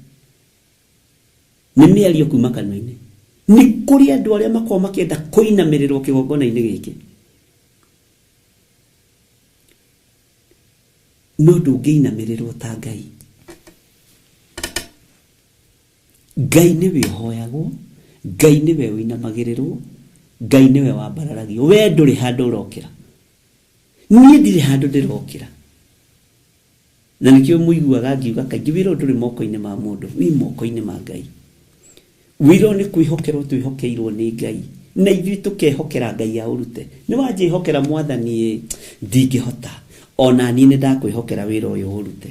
Ni miario kuma kanwa-ini. Ni kuri andu aria makorwo makienda kuinamirirwo kigongona-ini giki. No ndungĩinamĩrĩrwo ta Ngai. Ngai niwe ũhoyagwo, Ngai niwe ũinamagĩrĩrwo, Ngai niwe wambararagio. We ndũrĩ handũ ũrokĩra. Niĩ ndirĩ handũ ndĩrokĩra. Na nĩkĩo mũiguaga ngiuga kaingĩ wĩra ndũrĩ moko-inĩ ma mũndũ, wĩ moko-inĩ ma Ngai. Wĩra nĩ kwĩhokerwo twĩhokeirwo nĩ Ngai. Na ithuĩ tũkehokera Ngai aũrute. Nĩ wanjĩhokera Mwathani ndingĩhota. Ona niĩ nĩndakwĩhokera wĩra ũyũ ũrute.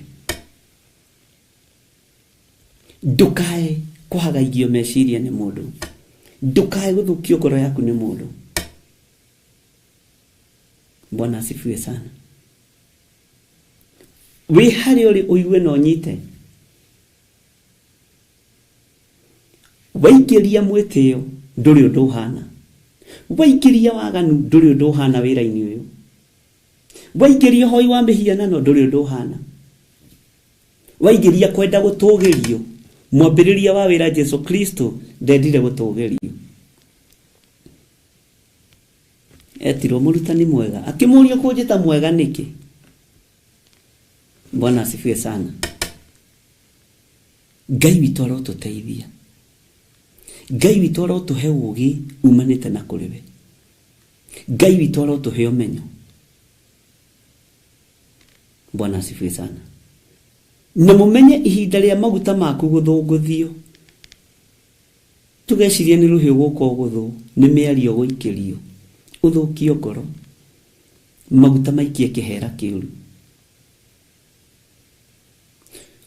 Ndukae kũhagaigio meciria nĩ mũndũ. Ndukae gũthũkio ngoro yaku nĩ mũndũ. Bwana asifiwe sana. Wĩ harĩa ũrĩ ũigue na ũnyite. Waingĩria mwĩtĩo ndũrĩ ũndũ ũhana. Waingĩria waganu ndũrĩ ũndũ ũhana wĩra-inĩ ũyũ. Waingĩria hoi wa mĩhianano ndũrĩ ũndũ ũhana. Waingĩria kwenda gũtũgĩrio, mwambĩrĩria wa wĩra Jesu Kristo ndendire gũtũgĩrio. Etirwo mũrutani mwega, akĩmũria kũnjĩta mwega nĩkĩ? Bwana asifiwe sana. Ngai witũ arotũteithia. Ngai witũ arotũhe ũũgĩ umanĩte na kũrĩ we. Ngai witũ arotũhe ũmenyo. Bwana asifiwe sana. Na mumenye ihinda rĩa maguta maku gũthũngũthio. Tugecirie nĩ rũhiũ gũkũ gũthũ, nĩ mĩario gũikĩrio. Ũthũkio ngoro. Maguta maikie kĩhera kĩũru.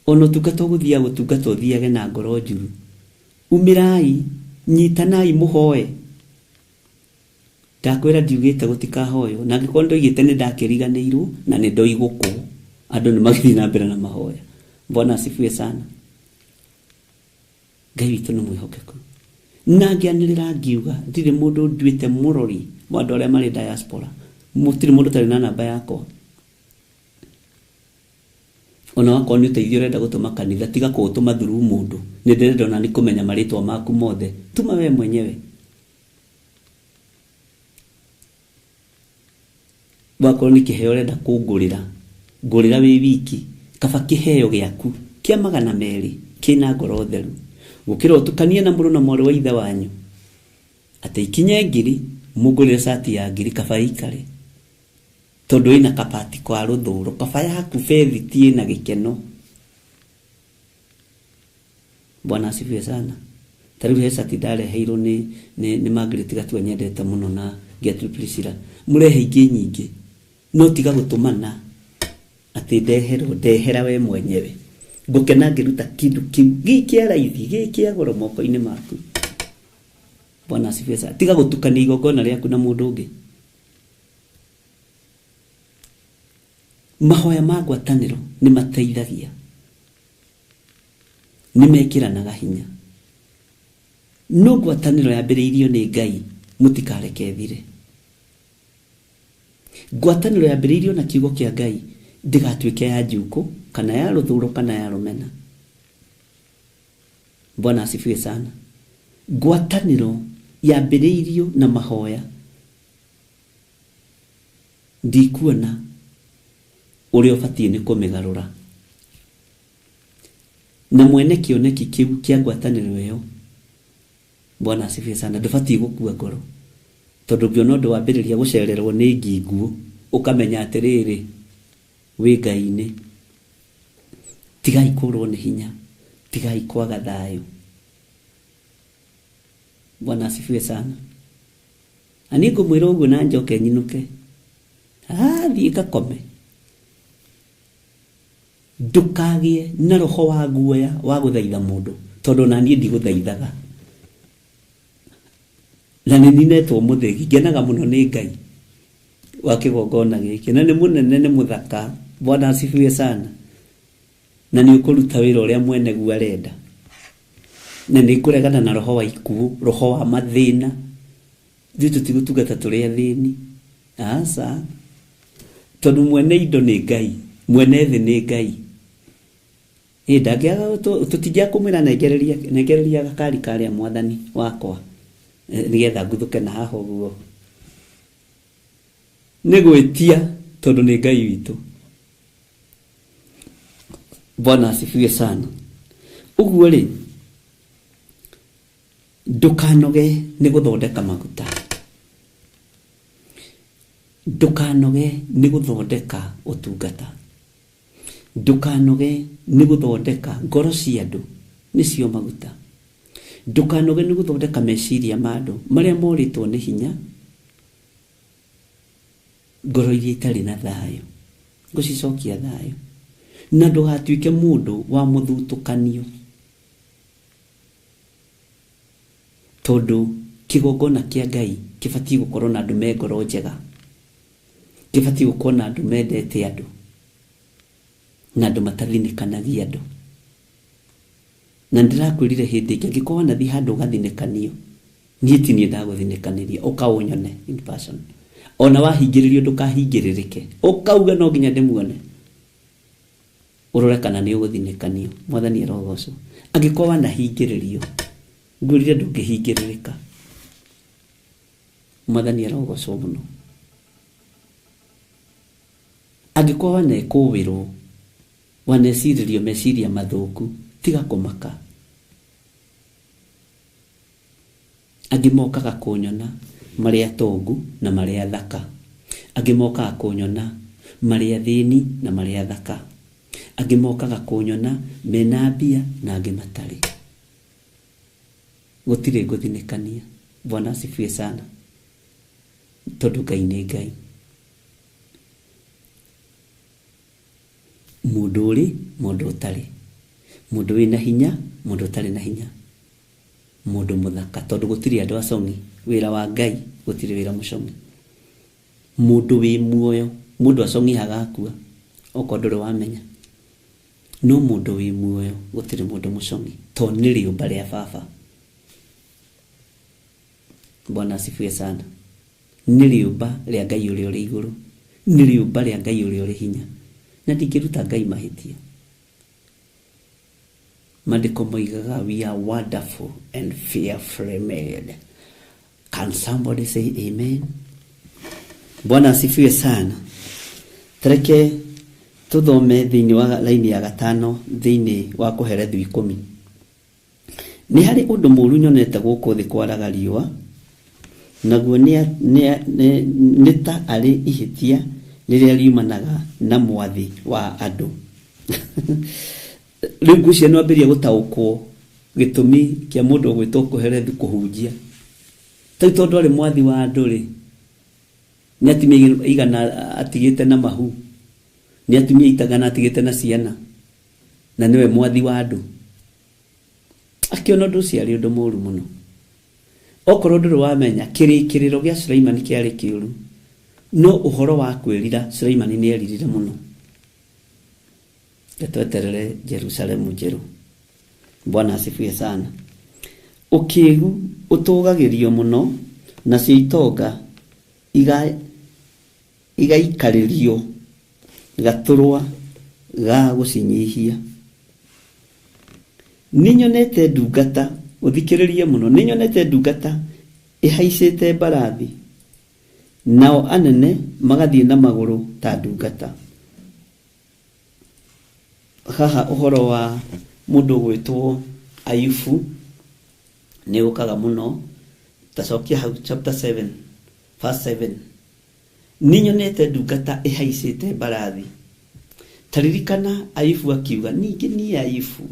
Ono tungata gũthia gũtungata ũthiage na ngoro njuru. Umirai, nyitanai mũhoe. Ndakwĩra ndiugĩte gũtikahoyo, na angĩkorwo ndoigĩte nĩ ndakĩriganĩirwo na nĩ ndoigũkũ. Andũ nĩ magĩthiĩ na mbere na mahoya. Bwana asifiwe sana. Ngai witũ nĩ mwĩhokeku. Na ngĩanĩrĩra ngiuga ndirĩ mũndũ nduĩte mũrori wa andũ arĩa marĩ diaspora. Mũtirĩ mũndũ ũtarĩ na namba yakwa. Ona wakorwo nĩ ũteithio ũrenda gũtũma kanitha, tiga kũũtũma through mũndũ. Nĩ ndĩrenda ona nĩ kũmenya marĩtwa maku mothe. Tuma we mwenyewe. Wakorwo nĩ kĩheo ũrenda kũngũrĩra, ngũrĩra wĩ wiki, kaba kĩheo gĩaku kĩa 200 kĩna ngoro theru. Gũkĩra ũtukanie na mũrũ na mwarĩ wa ithe wanyu. Atĩ ikinye 1000 mũngũrĩre shati ya 1000 kaba ikare. Tondũ ina kapati kwa rũthũro, kaba yaku fethi tie na gĩkeno. Bwana asifiwe sana. Tariu he shati ndareheirwo nĩ Margaret Gatua nyendete mũno na Gertrude Priscilla. Mũrehe ingĩ nyingĩ. No tiga gũtũmana atĩ ndehera we mwenyewe. Ngũkena ngĩruta kĩndũ kĩu gĩkĩa raithi, gĩkĩa goro moko-inĩ maku. Bwana asifiwe sana. Tiga gũtukania igongona rĩaku na mũndũ ũngĩ. Mahoya ma ngwatanĩro nĩ mateithagia. Nĩ mekĩranaga hinya. No ngwatanĩro yambĩrĩirio nĩ Ngai, mũtikareke thire. Ngwatanĩro yambĩrĩirio na kiugo kĩa Ngai ndĩgatuĩke ya njuko kana ya rũthũro kana ya rũmena. Bwana asifiwe sana. Ngwatanĩro yambĩrĩirio na mahoya ndikuona ũrĩa ũbatiĩ nĩ kũmĩgarũra. na mwene kioneki kiu kia ngwatanĩro ĩyo. Bwana asifiwe sana. Ndũbatiĩ gũkua ngoro tondũ ngĩona ũndũ wambĩrĩria gũcererwo nĩ ngingu ũkamenya atĩrĩrĩ wĩ Ngai-inĩ. Tigai kũrwo nĩ hinya, tigai kwaga thayũ. Bwana asifiwe sana. Ani ngũmwĩra ũguo na njoke nyinũke. Thiĩ gakome. Ndũkagĩe na roho wa guoya wa gũthaitha mũndũ tondũ na niĩ ndigũthaithaga. Na nĩ ninetwo mũthegi, ngenaga mũno nĩ Ngai wa kĩgongona gĩkĩ, na nĩ mũnene, nĩ mũthaka. Bwana asifiwe sana. Na nĩ ũkũruta wĩra ũrĩa mwene guo arenda. Na nĩ kũregana na roho wa ikuũ, roho wa mathĩna. Ithuĩ tũtigũtungata tũrĩ athĩni. Aca. Tondũ mwene indo nĩ Ngai, mwene thĩ nĩ Ngai. Ndangĩaga tũtingĩaga kũmwĩra nengereria gakari karĩa Mwathani wakwa nĩgetha nguthũke na haha ũguo. Nĩ gwĩtia tondũ nĩ Ngai witũ. Bwana asifiwe sana. Ũguo rĩ, ndũkanoge nĩ gũthondeka maguta. Ndũkanoge nĩ gũthondeka ũtungata. Ndũkanoge nĩ gũthondeka ngoro cia andũ nĩcio maguta. Ndũkanoge nĩ gũthondeka meciria ma andũ marĩa morĩtwo nĩ hinya, ngoro iria itarĩ na thayũ, gũcicokia thayũ. Na ndũgatuĩke mũndũ wa mũthutũkanio, tondũ kĩgongona kĩa Ngai kĩbatiĩ gũkorwo na andũ me ngoro njega, kĩbatiĩ gũkorwo na andũ mendete andũ, na andũ matathinĩkanagia andũ. Na ndĩrakwĩrire hĩndĩ ĩngĩ angĩkorwo wanathiĩ handũ ũgathinĩkanio, niĩ ti niĩ ndagũthinĩkanĩria, ũka ũnyone in person. Ona wahingĩrĩrio ndũkahingĩrĩrĩke, ũkauga no nginya ndĩmuone, ũrore kana nĩ ũgũthinĩkanio. Mwathani arogocwo. Angĩkorwo wanahingĩrĩrio, ngwĩrire ndũngĩhingĩrĩrĩka. Mwathani arogocwo mũno. Angĩkorwo wanekũwĩrwo, wanecirĩrio meciria mathũku, tiga kũmaka. Angĩ mokaga kũnyona marĩ atongu na marĩ athaka. Angĩ mokaga kũnyona marĩ athĩni na marĩ athaka. Angĩ mokaga kũnyona mena mbia na angĩ matarĩ. Gũtirĩ gũthinĩkania. Bwana asifiwe sana. Tondũ Ngai nĩ Ngai. Mũndũ ũrĩ, mũndũ ũtarĩ. Mũndũ wĩna hinya, mũndũ ũtarĩ na hinya. Mũndũ mũthaka, tondũ gũtirĩ andũ acong'i. Wĩra wa Ngai gũtirĩ wĩra mũcong'i. Mũndũ wĩ muoyo, mũndũ acong'ihaga akua, okorwo ndũrĩ wamenya. No mũndũ wĩ muoyo gũtirĩ mũndũ mũcong'i, tondũ nĩ rĩũmba rĩa Baba. Bwana asifiwe sana. Nĩ rĩũmba rĩa Ngai ũrĩa ũrĩ igũrũ. Nĩ rĩũmba rĩa Ngai ũrĩa ũrĩ hinya. Na ndingĩruta Ngai mahĩtia. Maandĩko moigaga we are wonderful and fearfully made. Can somebody say amen? Bwana asifiwe sana. Tareke tuthome thĩinĩ wa laini ya 5 thĩinĩ wa Kũherethwo 10. Nĩ harĩ ũndũ mũũru nyonete gũkũ thĩ kwaraga riũa, naguo nĩ ta arĩ ihĩtia rĩrĩa riumanaga na mwathi wa andũ. Rĩu ngwĩciria no ambĩrĩrie gũtaũkwo gĩtũmi kĩa mũndũ gwĩtwo Kũherethwo kũhunjia. Tondũ arĩ mwathi wa andũ rĩ, nĩ atumia igana atigĩte na mahu, nĩ atumia itagana atigĩte na ciana, na nĩwe mwathi wa andũ. Akĩona ũndũ ũcio arĩ ũndũ mũũru mũno. Okorwo ndũrĩ wamenya, kĩrĩkĩrĩro gĩa Sulaimani kĩarĩ kĩũru, no ũhoro wa kwĩrira Sulaimani nĩ eririre mũno. Tweterere Jerusalemu njerũ. Bwana asifiwe sana. Ũkĩĩgu ũtũgagĩrio mũno, na cio itonga igaikarĩrio gatũrwa ga gũcinyihia. Nĩnyonete ndungata, ũthikĩrĩrie mũno, nĩnyonete ndungata ĩhaicĩte mbarathi, nao anene magathiĩ na magũrũ ta ndungata. Haha ũhoro wa mundu gwitwo Ayubu ni ukaga muno. Tacokia hau chapter 7 verse 7. Ninyonete ndungata ihaicite barathi. Taririkana Ayubu akiuga ningi ni Ayubu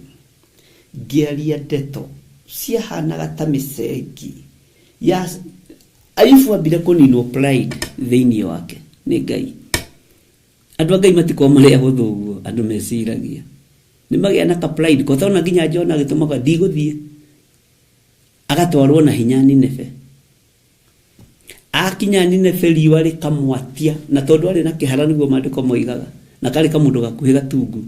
ngiaria ndeto ciahanaga ta micengi ya Ayubu ambire kuninwo pride thiini wake ni Ngai. Andu Ngai matiko maria huthu guo andu meciragia ni magia na ka pride ko tona nginya Jona gitumaga ndiguthie agatwarwo na hinya Nineve. Akinya Nineve riwa rikamwatia na tondu ari na kihara niguo mandiko moigaga na kari kamundu gakuhi gatungu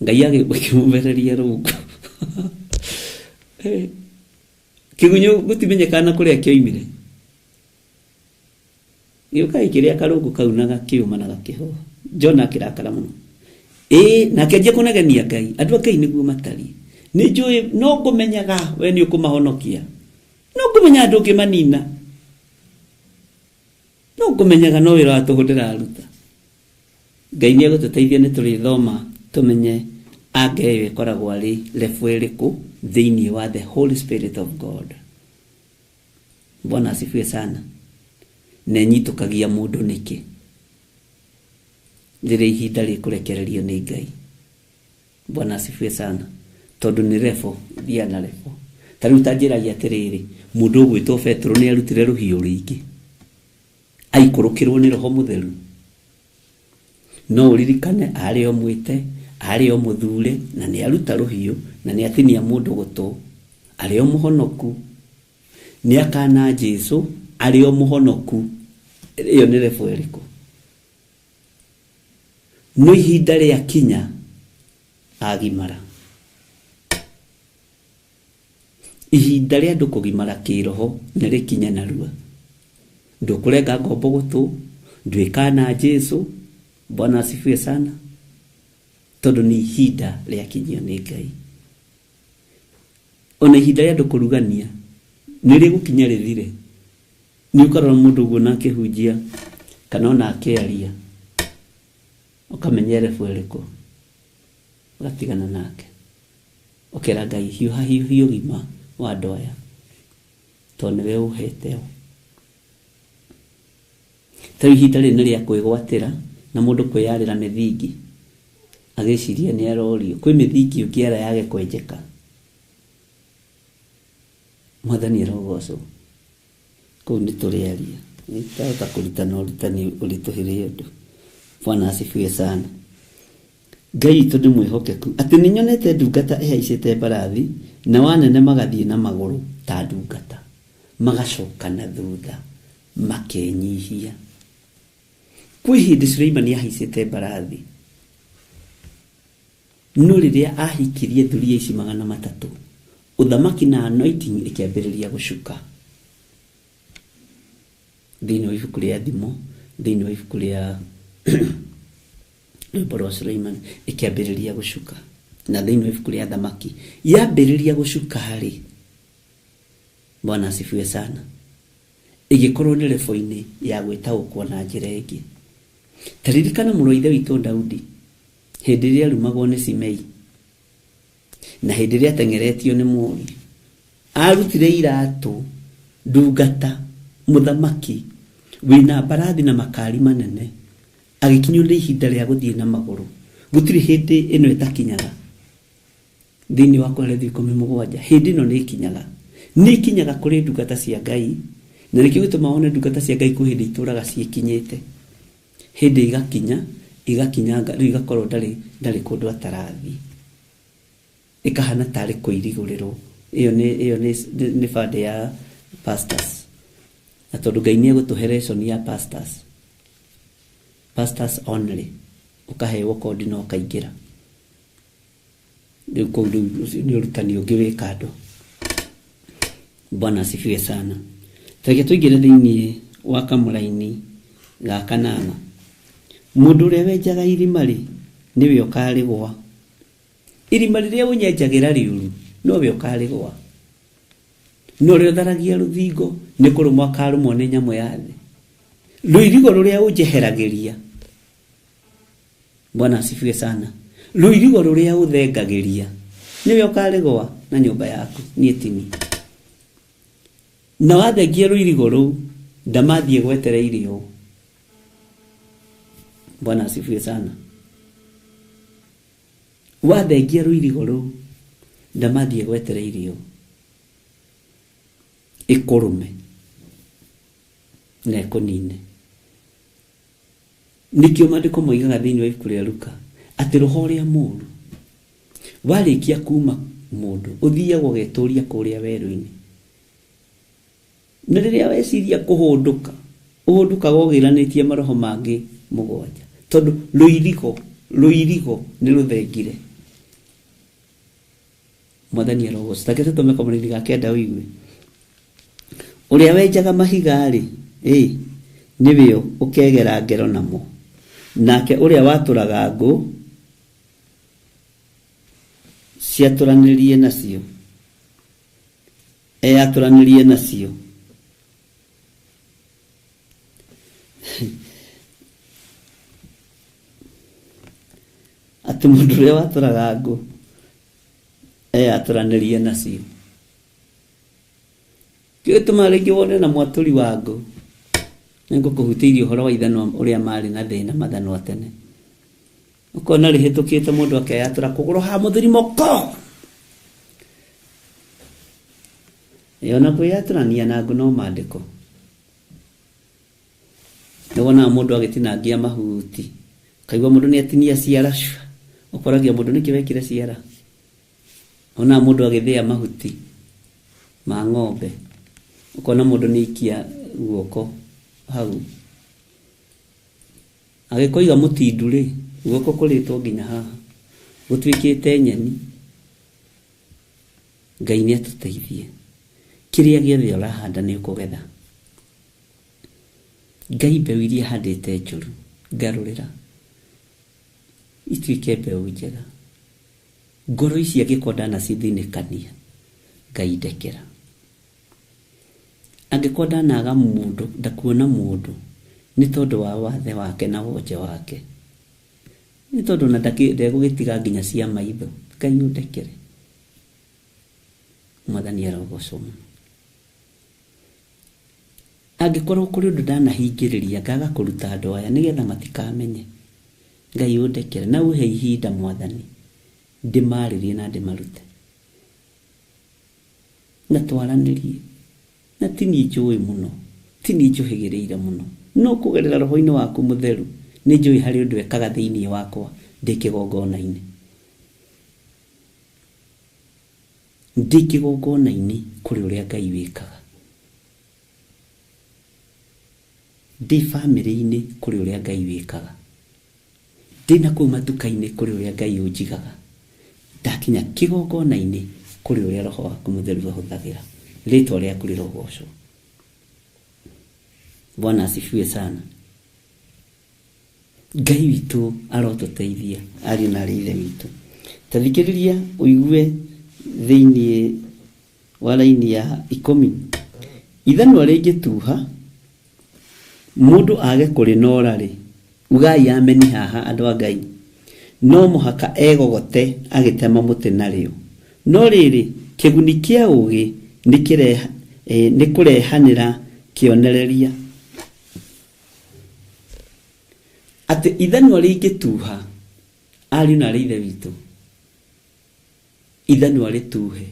Ngai agikumubereria rungu kigunyo gutimenyekana kuria kioimire yukai kiria karungu kaunaga kiuma na gakiho Jona kirakara muno na keje kunegenia Ngai andu Ngai niguo matari ni njui no ngumenyaga we ni ukumahonokia no ngumenya andu ngimanina no ngumenyaga no wira atuhundira aruta Ngai ni agututeithia ni turi thoma tumenye Ngai koragwo ari level iriku thiini wa the Holy Spirit of God. Bwana asifiwe sana. Nenyitukagia mundu niki ndire ihinda rikurekererio ni Ngai. Bwana asifiwe sana. Tondu ni refo thia na refo. Tariu tanjiragia atiriri mundu gwitwo Petro ni arutire ruhiu ringi aikurukirwo ni Roho Mutheru. No uririkane ari o mwite ari o muthure na ni aruta ruhiu na ni atinia mundu gutu ari o muhonoku ni akana Jesu ari o muhonoku. Iyo ni refo eriko no ihinda ria kinya agimara. Ihinda ria andu kugimara kiroho ni rikinya narua. Ndukurenga ngombo gutu ndwikana Jesu. Bwana asifiwe sana. Tondu ni ihinda ria kinyio ni Ngai. Ona ihinda ria andu kurugania ni rigukinya rithire. Ni ukarora mundu guo nake hujia kana ona akiaria ukamenyere fwereko ugatigana nake ukera Ngai hiu gima wa ndoya tondu we uheteo. Tawi ihinda ri ni ria kwigwatira na mundu kwiyarira mithingi agiciria ni arorio kwi mithingi ukiara yage kwenjeka. Mwathani arogocwo kuu ni turiaria nitata kuritana urutani urituhirie ndu. Bwana asifiwe sana. Ngai tondu mwihokeku ati ninyonete ndungata ihaicite barathi na wanene magathie na maguru ta ndungata magacoka na thutha makenyihia. Kwi hindi Suleiman yahaicite barathi no riria ahikirie thuria ici 300 uthamaki na anointing ikiambiriria gucuka thiini wa ibuku ria thimo thiini wa ibuku ria Boro Suleiman ikiambiriria gucuka na thiini wa ibuku ria thamaki yambiriria gucuka hari. Bwana asifiwe sana. Igikorwo ni refoini ya gwitaukwo na njira ingi. Taririkana muroithe witu Daudi hindi ria rumagwo ni Simei na hindi ria tengeretio ni Mũri arutire iratu ndungata muthamaki wina barathi na makari manene agikinyo ni ihinda ria guthie na maguru gutiri hindi ino itakinyaga thiini wa Korinthi 17 hindi no ni ikinyaga kuri ndungata cia Ngai na nikio gituma one ndungata cia Ngai ku hindi ituraga ciekinyete hindi igakinya igakorwo ndari kundu atarathi ikahana tari kuirigurirwo. Iyo ni fade ya pastors na tondu Ngai ni gutuheretion ya pastors only ukahewo kodi no kaingira ndiko ni urutani ungi wikado. Bwana asifiwe sana. Tage tuigire thiini wa kamuraini ga 8 mundu ria wenjaga irimari niwe ukarigwa. Irima riria unyenjagira riuru nowe ukarigwa. No rio tharagia ruthingo ni kurumwa akarumwo ni nyamo ya thi. Ruirigo ruria unjeheragiria. Bwana asifiwe sana. Rũirigo rũrĩa ũthengagĩria nĩwe ũkarĩgwa na nyũmba yaku niĩ tini. Na wathengia rũirigo rũu ndamathiĩ gwetereire ũũ. Bwana asifiwe sana. Wathengia rũirigo rũu ndamathiĩ gwetereire ũũ. Ĩkũrũme na ĩkũnine. Nikĩo maandĩko moigaga thĩinĩ wa ibuku rĩa Luka atĩ roho ũrĩa mũũru warĩkia kuma mũndũ ũthiaga ũgetũria kũrĩa werũ-inĩ. Na rĩrĩa weciria kũhũndũka ũhũndũkaga ũgĩranĩtie maroho mangĩ 7 tondũ rũirigo nĩ rũthengire. Mwathani arogocwo. Take tũtũme Korinitho ga 9 ũigue. Ũrĩa wenjaga mahiga-rĩ nĩwe ũkegera ngero namo. Nake ũrĩa watũraga ngũ ciatũranĩrie nacio. Atũranĩrie nacio. Atĩ mũndũ ũrĩa watũraga ngũ atũranĩrie nacio. Gĩtũma rĩngĩ wone na mwatũri wa ngũ nĩngũkũhutĩirie ũhoro wa ithanwa ũrĩa marĩ na thĩna mathanwa tene. Ũkona rĩhĩtũkĩte mũndũ akeyatũra kũgũrũ ha mũthũrimũ ko. Ona kwĩyatũrania na ngũ no maandĩko. Nĩwona mũndũ agĩtinangia mahuti. Kaigua mũndũ nĩatinia ciara. Ũkoragia mũndũ nĩkĩ wekire ciara. Ona mũndũ agĩthĩa mahuti ma ng'ombe. Ũkona mũndũ nĩikia guoko hau. Agĩkoiga mũtindu-rĩ guoko kũrĩtwo nginya haha. Gũtuĩkĩte nyeni. Ngai nĩatũteithie. Kĩrĩa gĩothe ũrahanda nĩũkũgetha. Ngai mbeũ iria handĩte njũru ngarũrĩra ituĩke mbeũ njega. Ngoro ici angĩkorwo ndanacithinĩkania Ngai ndekera. Angĩkorwo ndanaga mũndũ ndakuona mũndũ nĩ tondũ wa wathe wake na wonje wake. Nĩ tondũ na ndegũgĩtiga nginya cia maitho. Ngai ũndekere. Mwathani arogocwo. Angĩkorwo kũrĩ ũndũ ndanahingĩrĩria ngaga kũruta andũ aya nĩgetha matikamenye. Ngai ũndekere na ũhe ihinda Mwathani ndĩmarĩrie na ndĩmarute. Na twaranĩrie. Na tini njũĩ mũno. Tini njũhĩgĩrĩire mũno. No kũgerera roho-inĩ waku mũtheru nĩ njũĩ harĩ ũndũ ekaga thĩinĩ wakwa ndĩ kĩgongona-inĩ. Ndĩ kĩgongona-inĩ kũrĩ ũrĩa Ngai wĩkaga. Ndĩ famĩlĩ-inĩ kũrĩ ũrĩa Ngai wĩkaga. Ndĩ na kũu matuka-inĩ kũrĩ ũrĩa Ngai ũnjigaga. Ndakinya kĩgongona-inĩ kũrĩ ũrĩa roho waku mũtheru ahũthagĩra. Rĩtwa rĩaku rĩrogocwo. Bwana asifiwe sana. Ngai witũ arotũteithia ariũ na ithe witũ. Tathikĩrĩria ũigue thĩinĩ wa raini ya 10. Ithanwa rĩngĩtuha mũndũ age kũrĩnora-rĩ ugai ameni haha andũ a Ngai. No mũhaka egogote agĩtema mũtĩ narĩo. No rĩrĩ kĩguni kĩa ũgĩ nĩ kũrehanĩra kĩonereria. Atĩ ithanwa rĩngĩtuha ariũ na ithe witũ. Ithanwa rĩtuhe.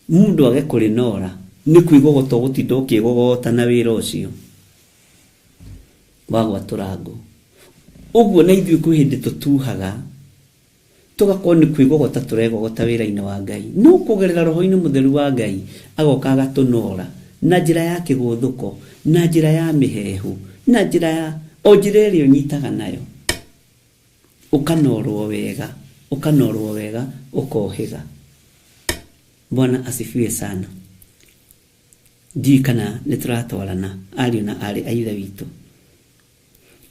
Mũndũ age kũrĩnora nĩ kwĩgogota gũtinda ũkĩgogota na wĩra ũcio wa gwatũra ngũ. Ũguo na ithuĩ kwĩ hĩndĩ tũtuhaga tũgakorwo nĩ kwĩgogota tũregogota wĩra-inĩ wa Ngai. No kũgerera roho-inĩ mũtheru wa Ngai agoka agatũnora na njĩra ya kĩgũthũko, na njĩra ya mĩhehu, na njĩra ya o njĩra ĩrĩa ũnyitaga nayo. Ũkanorwo wega, ũkohĩga. Bwana asifiwe sana. Ndiũĩ kana nĩ tũratwarana ariũ na arĩ a ithe witũ.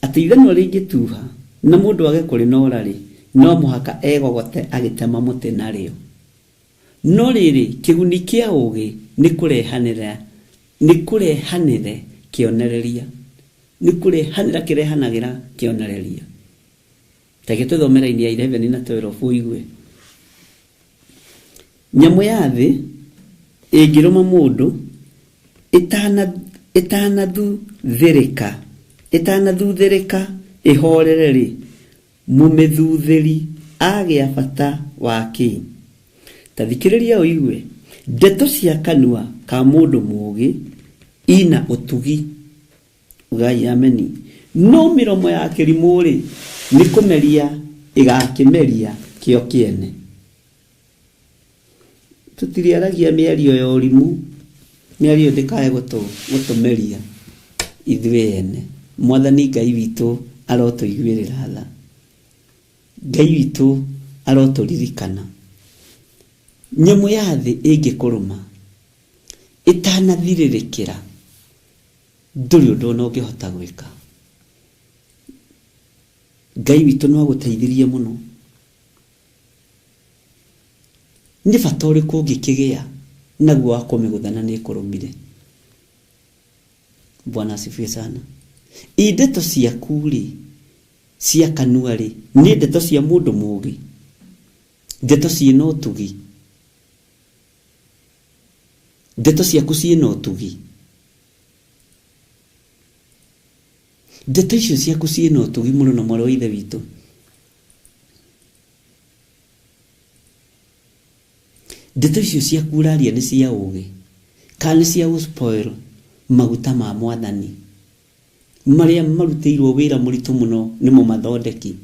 Atĩ ithanwa rĩngĩtuha na mũndũ age kũrĩnora-rĩ no mũhaka egogote agĩtema mũtĩ narĩo. No rĩrĩ kĩguni kĩa ũgĩ nĩ kũrehanĩre kĩonereria. Nĩ kũrehanĩra kĩrehanagĩra kĩonereria. Reke tuthomera ini ya 11 na 12 uigue. Nyamu ya thi ingiruma mundu itanathuthirika ihorere mumithuthiria agia bata waki. Tathikiriria uigue. Ndeto cia kanua ka mundu mugi ina utugi. Ugai ameni. No miromo ya kirimuri ni kumeria igakimeria kio kiene. Tutiriaragia miario ya urimu, miario ndikae gutumeria ithuene. Mwathani Ngai witu arotuiguirira tha. Ngai witu aroturirikana. Nyamu ya thi ingikuruma itanathiririkira nduri undu no ngihota gwika. Ngai witu no aguteithirie muno. Ni bata uriku ungikigia naguo akumiguthana ni kurumire. Bwana asifiwe sana. Ndeto ciaku ri cia kanua ri ni ndeto cia mundu mugi. Ndeto ciina utugi. Ndeto ciaku ciina utugi. Ndeto icio ciaku ciina utugi muno na mwaro ithe witu. Ndeto icio ciaku uraria ni cia ugi kana cia uspoil maguta ma Mwathani maria marutiirwo wira muritu muno nimo mathondeki.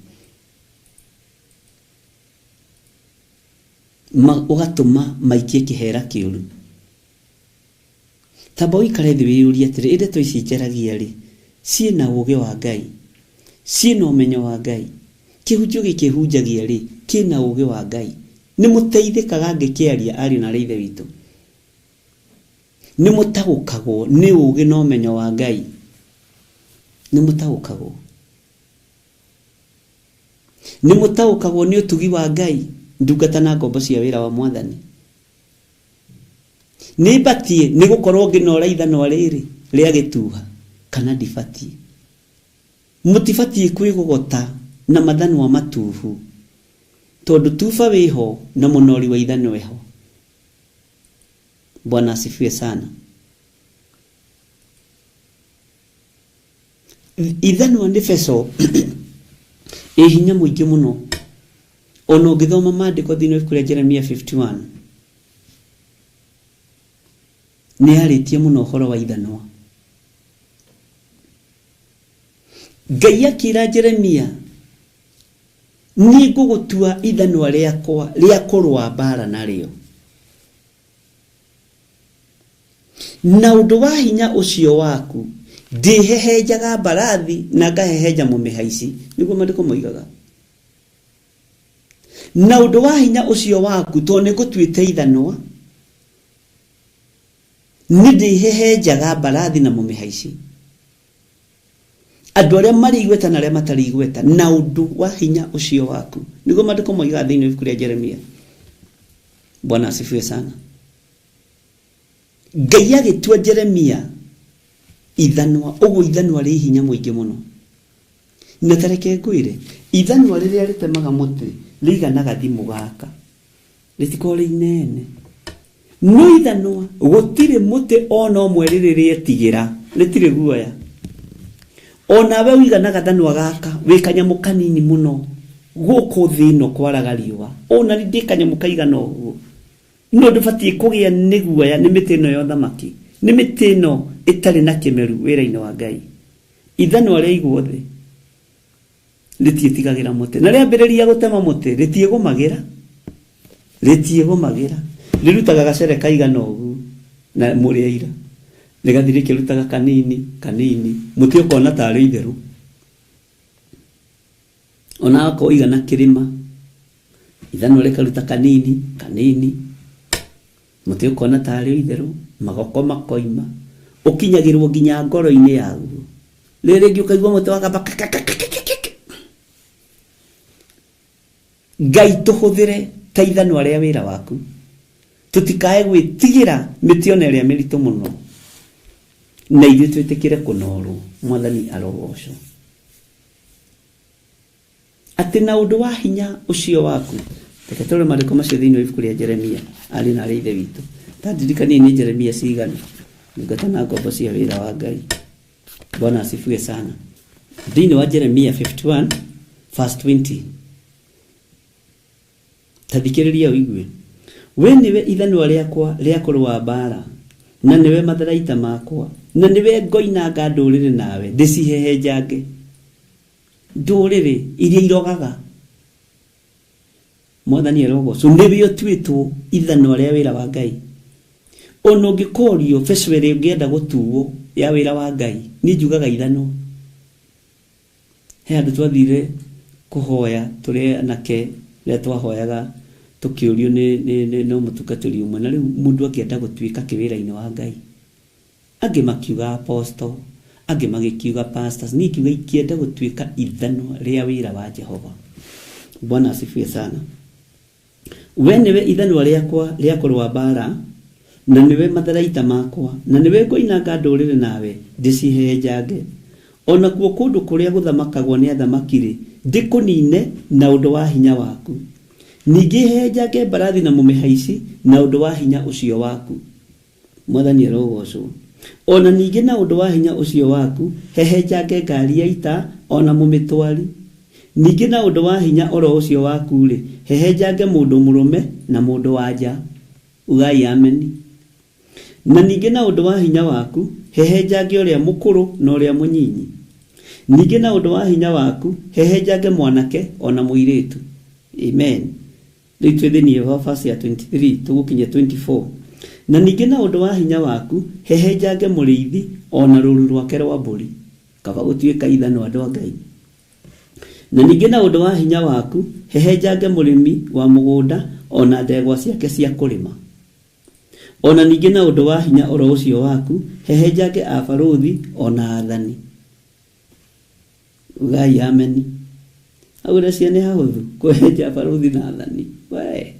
Ugatuma maikie kihera kiuru. Tamba uikare thi wiyuria atiri ndeto ici njaragia ri ciina ugi wa Ngai, ciina umenyo wa Ngai, kihunjio gikihunjagia ri kina ugi wa Ngai. Ni muteithikaga ngikiaria ari na ithe witu. Ni mutagukagwo ni ugi no menyo wa Ngai. Ni mutagukagwo. Ni mutagukagwo ni utugi wa Ngai ndungata na ngombo cia wira wa Mwathani. Ni batie ni gukorwo nginora ithano riri ria gituha kana difatie. Mutifatie kwigogota na mathano wa matuhu. Tondu tufa wiho na munori wa ithano weho. Bwana asifiwe sana. Ithano ndi feso hinya muingi muno. Ono ngithoma maandiko thini kuri Jeremia 51. Ni aritie muno horo wa ithano. Ngai akira Jeremia ni gugutua ithano riakwa ria kurwa bara nario. Na undu wa hinya ucio waku ndihehenjaga barathi na ngahehenja mumihaici niguo mandiko moigaga. Na undu wa hinya ucio waku to ni gutuite ithano ni ndihehenjaga barathi na mumihaici. Andu aria mari igweta na aria matari igweta na undu wa hinya ucio waku niguo mandiko moigaga thiini wa Jeremia. Bwana asifiwe sana. Ngai agitua Jeremia ithanwa ugu ithanwa ri hinya muingi muno. Na tareke ngwire ithanwa riria ritemaga muti riganaga thimu gaka ritikore inene. No ithanwa gutire muti ona umwe riririe tigira ritire guoya. Ona we wiganaga thanwa gaka wikanyamu kanini muno guku thino kwaraga riwa. Ona ridikanya mukaigana ugu. No dufatie kugia niguoya ni mitino yo thamaki. Ni mitino itari na kimeru wira-ini wa Ngai. Ithano ria igwothe ritietigagira muti. Na ria mbiriria gutema muti ritiegumagira. Ritiegumagira. Rirutaga gacere kaigana ugu na muriaira. Rigathire kirutaga kanini muti ukona tari itheru. Ona ko igana kirima. Ithano ria karuta kanini. Muti ukona tari itheru magoko makoima. Ukinyagirwo ginya ngoro-ini yaguo. Riri ngiukaigwa muti wakamba Ngai tuhuthire ta ithano ria wira waku. Tutikae gwitigira mitione ria miritu muno. Na ithuĩ twĩtĩkĩre kũnorwo. Mwathani arogocwo. ati na undu wa hinya ucio waku reke tore mariko macio thiini wa ibuku ria Jeremia ari na ithe witu tadirikani ni Jeremia cigana ngata na ngombo cia wira wa Ngai. Bwana asifiwe sana. Thiini wa Jeremia 51 verse 20 tathikiriria uigue we niwe ithanwa riakwa ria kurwa mbara na niwe matharaita makwa na niwe ngoinanga ndurire nawe ndicihehenjange ndurire iria irogaga. Mwathani erogoco niwe utuitwo ithanwa ria wira wa Ngai. Ono ngikorio festival ungienda gutuwo ya wira wa Ngai ni njugaga ithanwa. He andu twathire kuhoya turi anake ria twahoyaga tukiurio ni no mutukatiri umwe na riu mundu akienda gutuika kiwira-ini wa Ngai angi makiuga apostle angi magikiuga pastors ni kiuga ikienda gutuika ithanwa ria wira wa Jehova. Bwana asifiwe sana. We niwe ithanwa riakwa ria kurwa mbara na niwe matharaita makwa na niwe ngoinanga ndurire nawe ndicihehenjange. Ona kuo kundu kuria guthamakagwo ni athamakiri ndikunine na undu wa hinya waku ningi hehenjange mbarathi na mumihaici na undu wa hinya ucio waku. Mwathani erogocwo. Ona ningi na undu wa hinya ucio waku hehenjange ngari ya ita ona mumitwari ningi na undu wa hinya oro ucio waku ri hehenjange mundu murume na mundu wanja. Ugai ameni. Na ningi na undu wa hinya waku hehenjange uria mukuru na uria munyinyi ningi na undu wa hinya waku hehenjange mwanake ona muiritu. Amen. Ritu thiini wa verse ya 23 tugukinya 24. Na ningi na undu wa hinya waku hehenjange muriithi ona ruru rwake rwa mburi kaba gutuika ithanwa andu a Ngai. Na ningi na undu wa hinya waku hehenjange murimi wa mugunda ona ndegwa ciake cia kurima. Ona ningi na undu wa hinya oro ucio waku hehenjange abaruthi ona athani. Ugai ameni. Aura ciane hahuthu kwehenja abaruthi na athani. We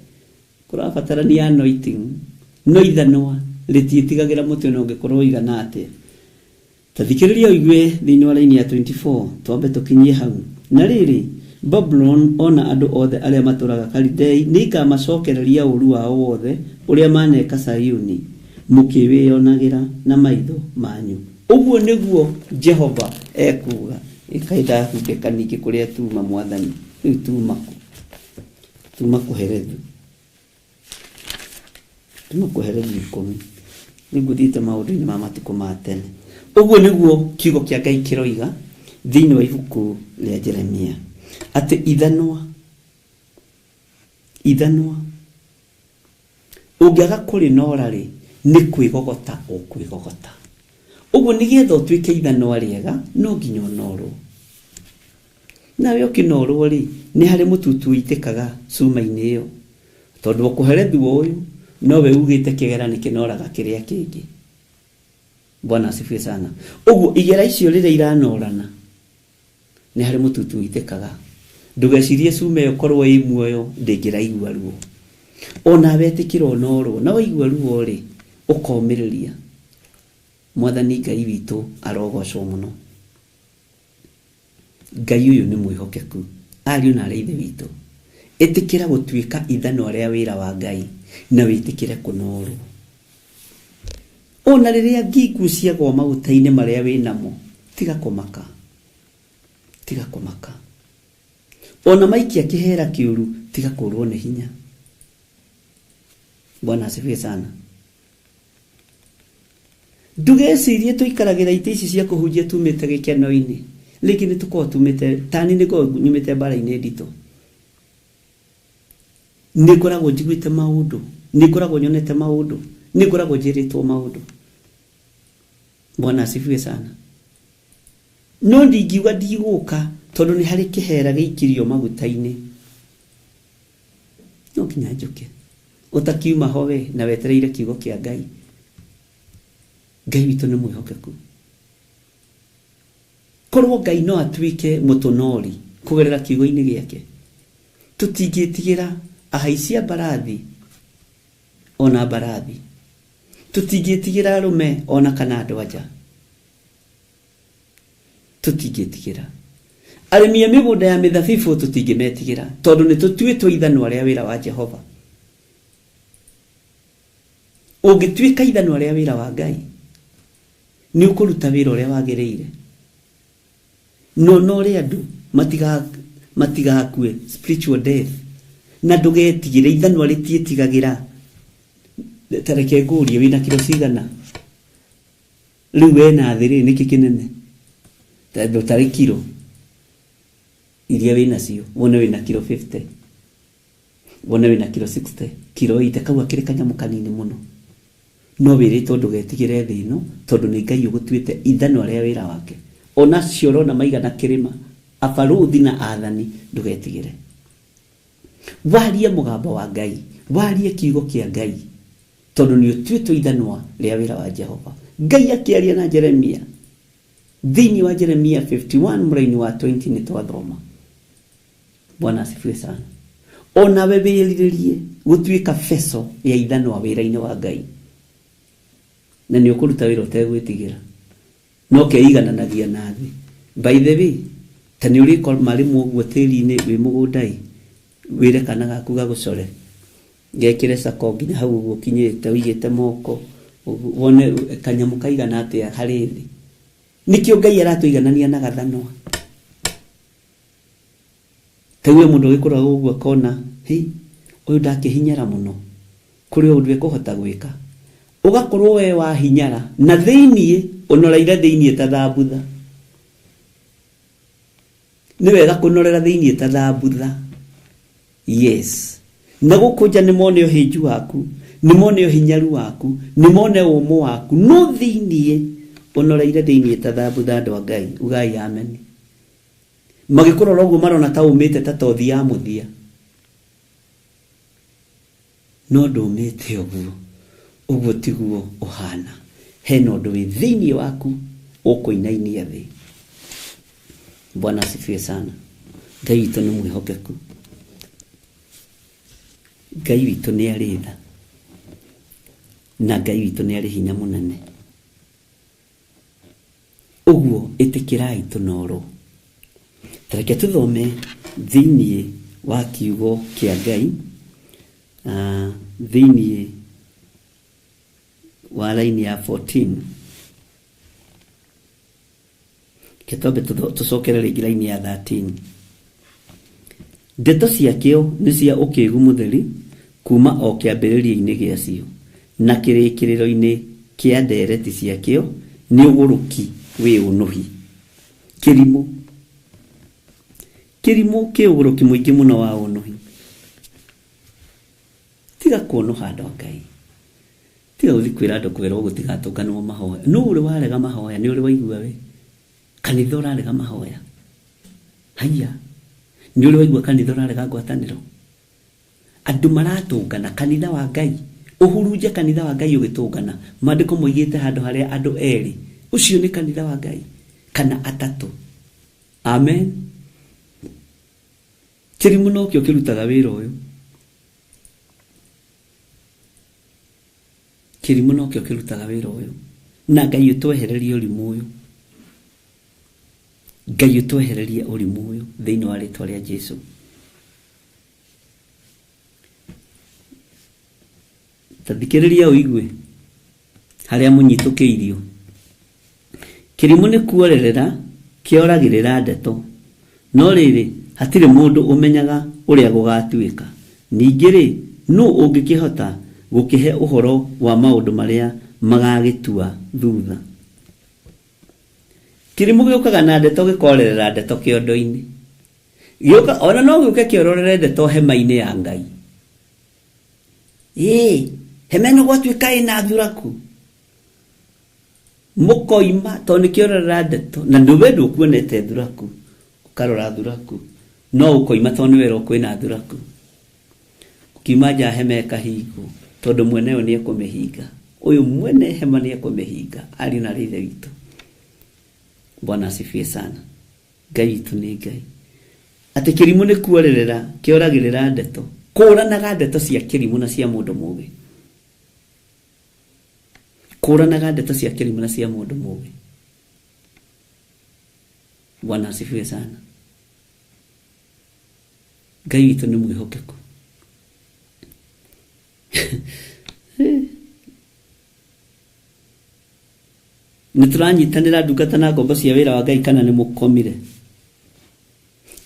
kurabatarania anointing no ithanwa ritiitigagira muti no ngikorwo igana atia. Tathikiriria uigue thiini wa laini ya 24 twambe tukinyie hau. Na riri Babylon ona andu othe aria maturaga Kaldei ni ikamacokereria uru wao wothe uria maneka Sayuni mukiwionagira na maitho manyu. Uguo niguo Jehova ekuga. Ikaida kugeka niki kuria tuma Mwathani tuma kuherethu ikumi niguthite maundu-ini ma matuko ma tene. Uguo niguo kiugo kia Ngai kiroiga thiini wa ibuku ria Jeremia ati ithanwa ungiaga kuri norari ni kwigogota o kwigogota. Uguo nigetha utuike ithanwa riega no nginya onorwo. Nawe ukinorwo ri ni hari mututu itikaga cuma-ini iyo tondu okuherethu uyu nowe ugite kigera ni kinoraga kiria kingi. Bwana asifiwe sana. Uguo igera icio rire iranorana ni hari mututu itikaga ndugecirie cuma iyo korwo i muoyo ndingiraigua ruo. Ona wetikira onorwo na waigua ruo ri ukomiriria. Mwathani Ngai witu arogocwo muno. Ngai uyu ni mwihokeku ariu na ithe witu. Itikira gutuika ithanwa ria wira wa Ngai na witikire kunorwo. Ona riria ngigucia gwa maguta-ini maria winamo tiga kumaka. Ona maikia kihera kiuru tiga kurwo ni hinya. Bwana asifiwe sana. Ndugecirie tuikaragira ite ici cia kuhunjia tumite gikeno-ini lakini tuko tumite tani niko nyumite bara-ini ndito. Nikoragwo njiguite maundu, nikoragwo nyonete maundu, nikoragwo njiritwo maundu. Bwana asifiwe sana. No ndingiuga ndiguka tondu ni hari kihera giikirio maguta-ini. No kinya njuke utakiuma howe na wetereire kiugo kia Ngai. Ngai witu ni mwihokeku. Korwo Ngai no atuike mutonori kugerera kiugo-ini giake tutingitigira ahaisia barathi ona barathi tutingitigira arume ona kana andu aja tutingitigira arĩmi a mĩgũnda ya mĩthabibũ tũtingĩmetigĩra tondũ nĩ tũtuĩtwo ithanwa rĩa wĩra wa Jehova. Ũngĩtuĩka ithanwa rĩa wĩra wa Ngai nĩ ũkũruta wĩra ũrĩa wagĩrĩire. No rĩa andũ matigakue spiritual death, na ndũgetigĩre ithanwa rĩtiĩtigagĩra. Tareke ngũrie wĩna kilo cigana rĩu wena thĩrĩ nĩkĩ kĩnene tondũ tarĩ kilo iria wĩna cio, wone wĩna kilo 50, wone wĩna kilo 60, kilo 80, kau akĩrĩ kanyamũ kanini mũno. No wĩrĩtwo ndũgetigĩre thĩ ĩno tondũ nĩ Ngai ũgũtuĩte ithanwa rĩa wĩra wake. Ona cioro na maigana kĩrĩma, abaruthi na athani, ndũgetigĩre. Warie mũgambo wa Ngai, warie kiugo kĩa Ngai tondũ nĩ ũtuĩtwo ithanwa rĩa wĩra wa Jehova. Ngai akĩaria na Jeremia thĩinĩ wa Jeremia 51 mũraini wa 20 nĩ twathoma. Bwana asifiwe sana. Ona we wĩrirĩrie gũtuĩka feso ya ithanwa wĩra-inĩ wa Ngai, na nĩ ũkũruta wĩra ũtegwĩtigĩra. No keigananagia na thĩ. By the way, ta nĩ ũrĩko marĩmwo ũguo tĩri-inĩ wĩ mũgũnda-ĩ, wĩre kana gaku gagũcore gekĩre sako nginya hau ũguo kinyĩte ũigĩte moko wone kanyamũ kaigana atĩa harĩ thĩ. Nĩkĩo Ngai aratũiganania na gathanwa. Tawe mũndũ wĩkora ũguo akona ũyũ ndakĩhinyara mũno, kũrĩ ũndũ ekũhota gwĩka, ũgakorwo we wa hinyara na thĩiniĩ ũnoreire thĩiniĩ ta thambutha. Nĩ wega kũnorera thĩiniĩ ta thambutha. Yes. Na gũkũnja nĩ mone ũhĩnju waku, nĩ mone ũhinyaru waku, nĩ mone ũmũ waku, no thĩiniĩ ũnoreire thĩiniĩ ta thambutha. Andũ a Ngai ugai amen. Magĩkũrora ũguo marona ta umĩte ta tothi ya mũthia, no ndũmĩte ũguo. Ũguo tiguo ũhana. Hena ũndũ wĩ thĩiniĩ waku ũkũinainia thĩ. Bwana asifiwe sana. Ngai witũ nĩ mwĩhokeku. Ngai witũ nĩ arĩ tha, na Ngai witũ nĩ arĩ hinya mũnene. Ũguo ĩtĩkĩrai tũnorwo. Tareke tũthome thĩiniĩ wa kiugo kĩa Ngai thĩiniĩ wa laini ya 14. Kĩtobe tũcokere rĩngĩ laini ya 13. Ndeto ciakĩo nĩ cia ũkĩgu mũtheri kuma o kĩambĩrĩria-inĩ gĩacio, na kĩrĩkĩrĩro-inĩ kĩa ndereti ciakĩo nĩ ũgũrũki wĩ ũnũhi. Kĩrimũ kĩ ũgũrũki mũingĩ mũno wa ũnũhi. Tiga kũnũha andũ a Ngai. Tiga gũthiĩ kwĩra andũ kwĩrwo gũtigatũnganwo mahoya. Nũ ũrĩ warega mahoya? Nĩ ũrĩ waigua we? Kanitha ũrarega mahoya? Haiya. Nĩ ũrĩ waigua kanitha ũrarega ngwatanĩro? Andũ maratũngana kanitha wa Ngai. Ũhurunje kanitha wa Ngai ũgĩtũngana. Maandĩko moigĩte handũ harĩa andũ erĩ, ũcio nĩ kanitha wa Ngai kana atatũ. Amen. Kĩrimũ no kĩo kĩrutaga wĩra ũyũ. Kĩrimũ no kĩo kĩrutaga wĩra ũyũ. Na Ngai ũtwehererie ũrimũ ũyũ. Ngai ũtwehererie ũrimũ ũyũ thĩinĩ wa rĩĩtwa rĩa Jesũ. Tathikĩrĩria ũigue harĩa mũnyitũkĩirio. Kĩrimũ nĩ kuorerera kĩoragĩrĩra ndeto, no rĩrĩ hatirĩ mũndũ ũmenyaga ũrĩa gũgatuĩka. Ningĩ rĩ, nũ ũngĩkĩhota gũkĩhe ũhoro wa maũndũ marĩa magagĩtua thutha. Kĩrimũ gĩũkaga na ndeto gĩkorerera ndeto kĩondo-inĩ. Gĩũka ona no gĩũke kĩororere ndeto hema-inĩ ya Ngai. Hema ĩno gwatuĩka ĩna thuraku. Mũkoima tondũ nĩ kĩorerera ndeto, na ndũwe ndũkuonete thuraku, ũkarora thuraku, no ũkoima tondũ nĩ wera kwĩna thuraku. Ũkiuma nja hema ĩkahingwo tondũ mwene yo nĩ ekũmĩhinga. Ũyũ mwene hema nĩ ekũmĩhinga, ari na Ithe witũ. Bwana asifiwe sana. Ngai witũ nĩ Ngai. Atĩ kĩrimũ nĩ kuorerera kĩoragĩrĩra ndeto. Kũranaga ndeto cia kĩrimũ na cia mũndũ mũũgĩ. Kũranaga ndeto cia kĩrimũ na cia mũndũ mũũgĩ. Bwana asifiwe sana. Ngai witũ nĩ mwĩhokeku. Nĩtũranyitanĩra ndungata na ngombo cia wĩra wa Ngai kana nĩ mũkomire?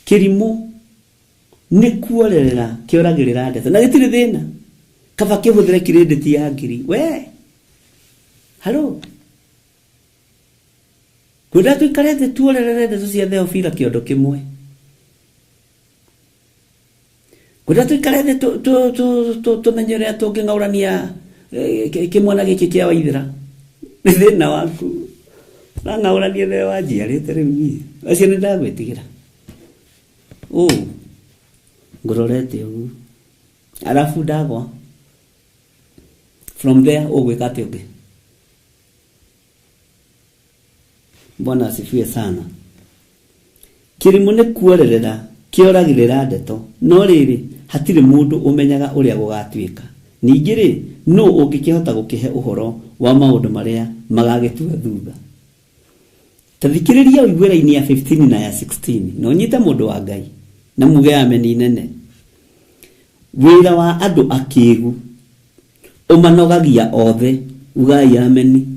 Kĩrimũ nĩ kuorerera kĩoragĩrĩra ndeto na gĩtirĩ thĩna. Kaba kĩhũthĩre krediti ya ngiri. We halo, kwenda tuikare thĩ tuorerere ndeto cia Theophila kĩondo kĩmwe? Kwenda tuikare thĩ tumenye ũrĩa tũngĩng'aũrania kĩmwana gĩkĩ kĩa Waithĩra? Nĩ thĩna waku. Ng'aũrania thĩ wanjiarĩte rĩu niĩ. Acio nĩ ndagwĩtigĩra. Ngororete ũguo. Alafu ndagwa. From there ũgwĩka atĩ ũngĩ. Bwana asifiwe sana. Kĩrimũ nĩ kuorerera kĩoragĩrĩra ndeto, no rĩrĩ hatirĩ mũndũ ũmenyaga ũrĩa gũgatuĩka. Ningĩ rĩ, no ũngĩkĩhota gũkĩhe ũhoro wa maũndũ marĩa magagĩtua thutha. Tathikĩrĩria ũiguĩra-inĩ ya 15 na ya 16 na ũnyite mũndũ wa Ngai na muge ameni nene. Wĩra wa andũ akĩĩgu ũmanogagia othe. Ugai ameni.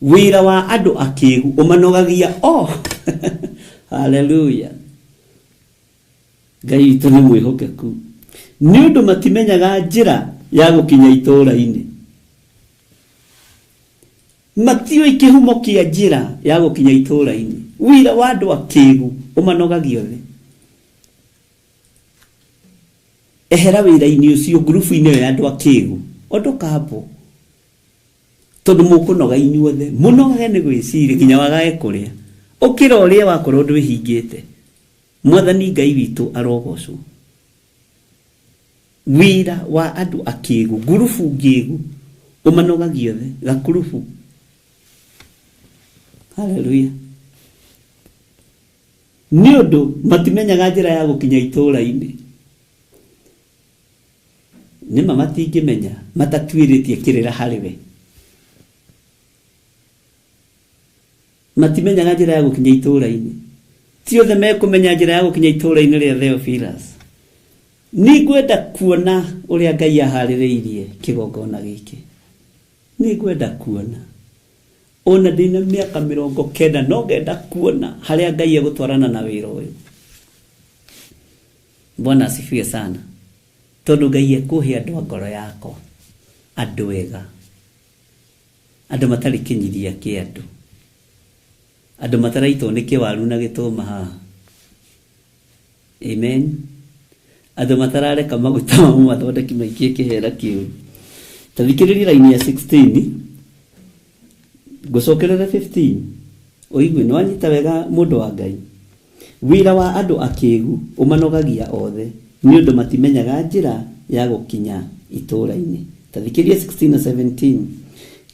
Wĩra wa andũ akĩĩgu ũmanogagia Hallelujah. Ngai witũ nĩ mwĩhokeku. Nĩ ũndũ matimenyaga njĩra ya gũkinya itũũra-inĩ. Matiũĩ kĩhumo kĩa njĩra ya gũkinya itũũra-inĩ. Wĩra wa andũ akĩĩgu ũmanogagia othe. Ehera wĩra-inĩ ũcio ngurubu-inĩ ya andũ akĩĩgu. Ondo kambo. Tondũ mũkũnoga inyuothe. Mũnogage nĩ gwĩciria nginya wagage kũrĩa. Ũkĩra ũrĩa wakorwo ndwĩhingĩte. Mwathani Ngai witũ arogocwo. Wĩra wa andũ akĩĩgu, ngurubu ngĩĩgu ũmanogagia othe. Gakurubu. Hallelujah. Nĩ ũndũ matimenyaga njĩra ya gũkinya itũũra-inĩ. Nĩma matingĩmenya matatuĩrĩtie kĩrĩra harĩ we. Matimenyaga njĩra ya gũkinya itũũra-inĩ. Ti othe mekũmenya njĩra ya gũkinya itũũra-inĩ rĩa Theophilus. Nĩngwenda kuona ũrĩa Ngai aharĩrĩirie kĩgongona gĩkĩ. Nĩngwenda kuona. Ona ndĩna mĩaka 90 no ngenda kuona harĩa Ngai egũtwarana na wĩra ũyũ. Bwana asifiwe sana. Tondũ Ngai ekũhe andũ a ngoro yakwa. Andũ ega. Andũ matarĩ kĩnyiria kĩa andũ. Andũ mataraitwo nĩ kĩwaru na gĩtũma haha. Amen. Andũ matarareka maguta mamwe mathondeki maikie kĩhera kĩu. Tathikĩrĩria raini ya 16. Ngũcokerere 15. Ũigue nĩ wanyita wega mũndũ wa Ngai. Wĩra wa andũ akĩĩgu ũmanogagia othe. Nĩ ũndũ matimenyaga njĩra ya gũkinya itũũra-inĩ. Tathikĩrĩria 16 na 17.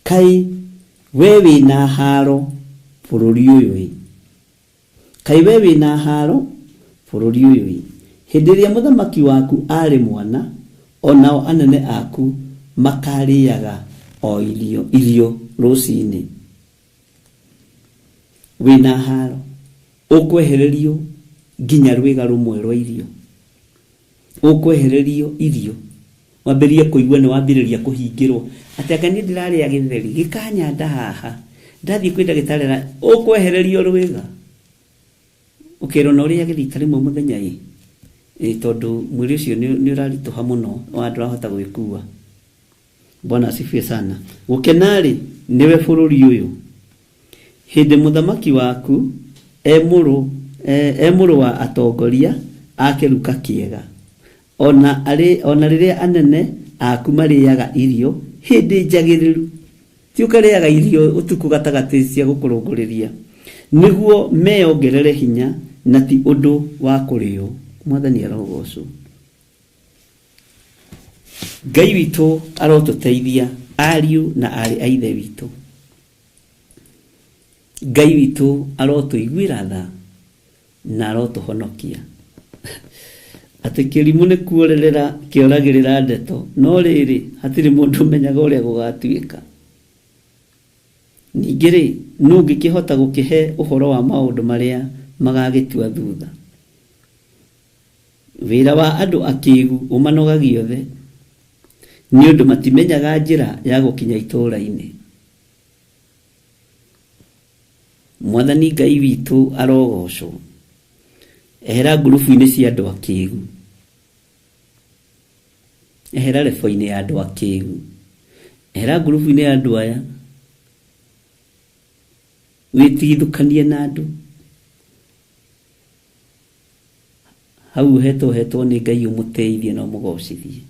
Kai we wĩna haro bũrũri ũyũ. Kai we wĩna haro bũrũri ũyũ. Hĩndĩ ĩrĩa mũthamaki waku arĩ mwana, onao anene aku makarĩaga o irio rũcinĩ. Wĩna haro ũkwehererio nginya rwĩga rũmwe rwa irio. Ũkwehererio irio. Wambĩrĩrie kũigua nĩ wambĩrĩria kũhingĩrwo. Atĩ niĩ ndĩrarĩa gĩtheri gĩkanyanda haha. Ndathiĩ kwĩ ndagĩtarĩ ũkwehererio rwĩga. Ũkĩrwo na ũrĩa gĩthita rĩmwe mũthenya tondũ mwĩrĩ ũcio nĩ ũraritũha mũno wa ndũrahota gwĩkua. Bwana asifiwe sana. Gũkenarĩ nĩwe bũrũri ũyũ. Hĩndĩ mũthamaki waku mũrũ wa atongoria akĩruka kĩega. Ona rĩrĩa anene aku marĩaga irio hĩndĩ njagĩrĩru. Ti ũkarĩaga irio ũtukũ gatagatĩ cia gũkũrũngũrĩria. Nĩguo meongerere hinya na ti ũndũ wa kũrĩo. Mwathani arogocwo. Ngai witũ arotũteithia ariũ na arĩ a ithe witũ. Ngai witũ arotũiguĩra tha na arotũhonokia. Atĩ kĩrimũ nĩ kuorerera kĩoragĩrĩra ndeto, no rĩrĩ hatirĩ mũndũ ũmenyaga ũrĩa gũgatuĩka. Ningĩ rĩ, nũ ũngĩkĩhota gũkĩhe ũhoro wa maũndũ marĩa magagĩtua thutha. wira wa andu akigu umanogagia othe ni undu matimenyaga njira ya gukinya itura-ini. Mwathani Ngai witu arogocwo. Ehera ngurubu-ini cia andu akigu, ehera lebo-ini ya andu akigu, ehera ngurubu-ini ya andu aya, witigithukanie na andu. Hau hetwo ni Ngai umuteithie na umugocithie.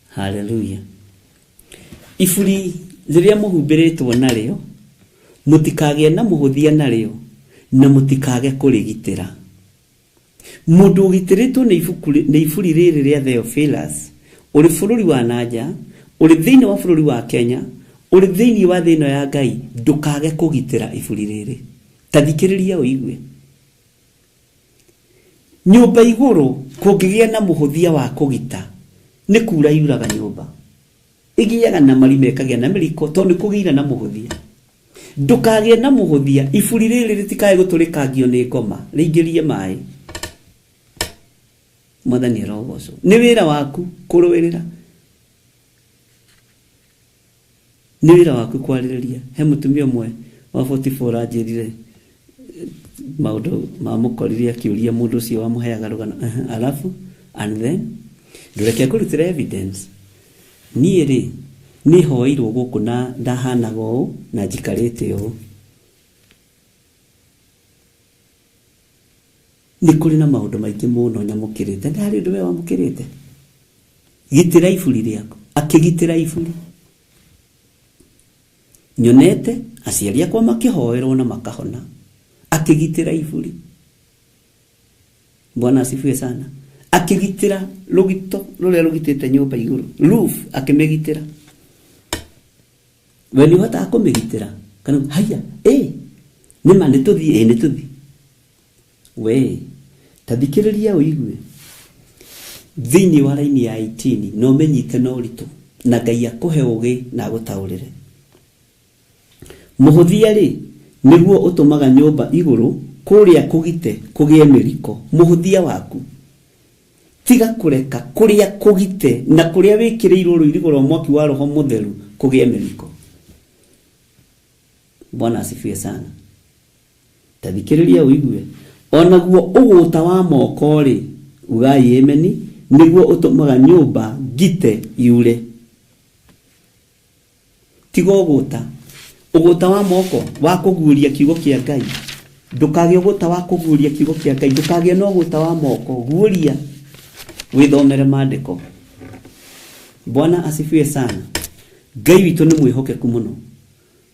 Hallelujah. Ifuri ziria muhumbiritwo naryo mutikage na muhuthia naryo na mutikage kurigitira. Mundu ugitiritwo ni ifuri riri ria Theophilus uri bururi wa nanja, uri thiini wa bururi wa Kenya, uri thiini wa thino ya Ngai, ndukage kugitira ifuri riri. Tathikiriria uigue. Nyumba iguru kungigia na muhuthia wa kugita ni kura yuraga nyumba. Igiaga na mari mekagia na miriko tondu kugira na muhuthia. Ndukage na muhuthia ifuri riri ritikae guturikagio ni ngoma ringirie mai. Mwathani arogocwo. Ni wira waku kuruwirira. Ni wira waku kwaririria. He mutumia umwe wa 44 anjirire maundu mamukoriria akiuria mundu ucio wamuheaga rugano. Alafu and then ndureke kurutira evidence. Niĩ rĩ nĩ hoirwo gũkũ na ndahanaga ũũ na njikarĩte ũũ. Nĩ kũrĩ na maũndũ maingĩ mũno nyamũkĩrĩte. Nĩ harĩ ũndũ we wamũkĩrĩte. Gitĩra iburi rĩaku. Akĩgitĩra iburi. Nyonete aciari akwa makĩhoerwo na makahona. Akĩgitĩra iburi. Bwana asifiwe sana. Akigitira lugito ruria rugitite nyumba iguru roof akimegitira. Wani hota akomegitira kana haya nima nituthi nituthi we tathikiriria uigue thini wa raini ya 18 no menyite no ritu na Ngai akuhe ugi na gutaurire. Muhuthia ri niguo utumaga nyumba iguru kuria kugite kugie miriko. Muhuthia waku tiga kureka kuria kugite na kuria wikireirwo ruirigo rwa mwaki wa roho mutheru kugie miriko. Bwana asifiwe sana. Tathikiriria uigue onaguo uguta wa moko ri ugai yemeni niguo utumaga nyumba gite yure. Tigo uguta wa moko wa kuguria kiugo kia Ngai. Ndukage uguta wa kuguria kiugo kia Ngai. Ndukage no uguta wa moko guria withomere maandiko. Bwana asifiwe sana. Ngai witu ni mwihokeku muno.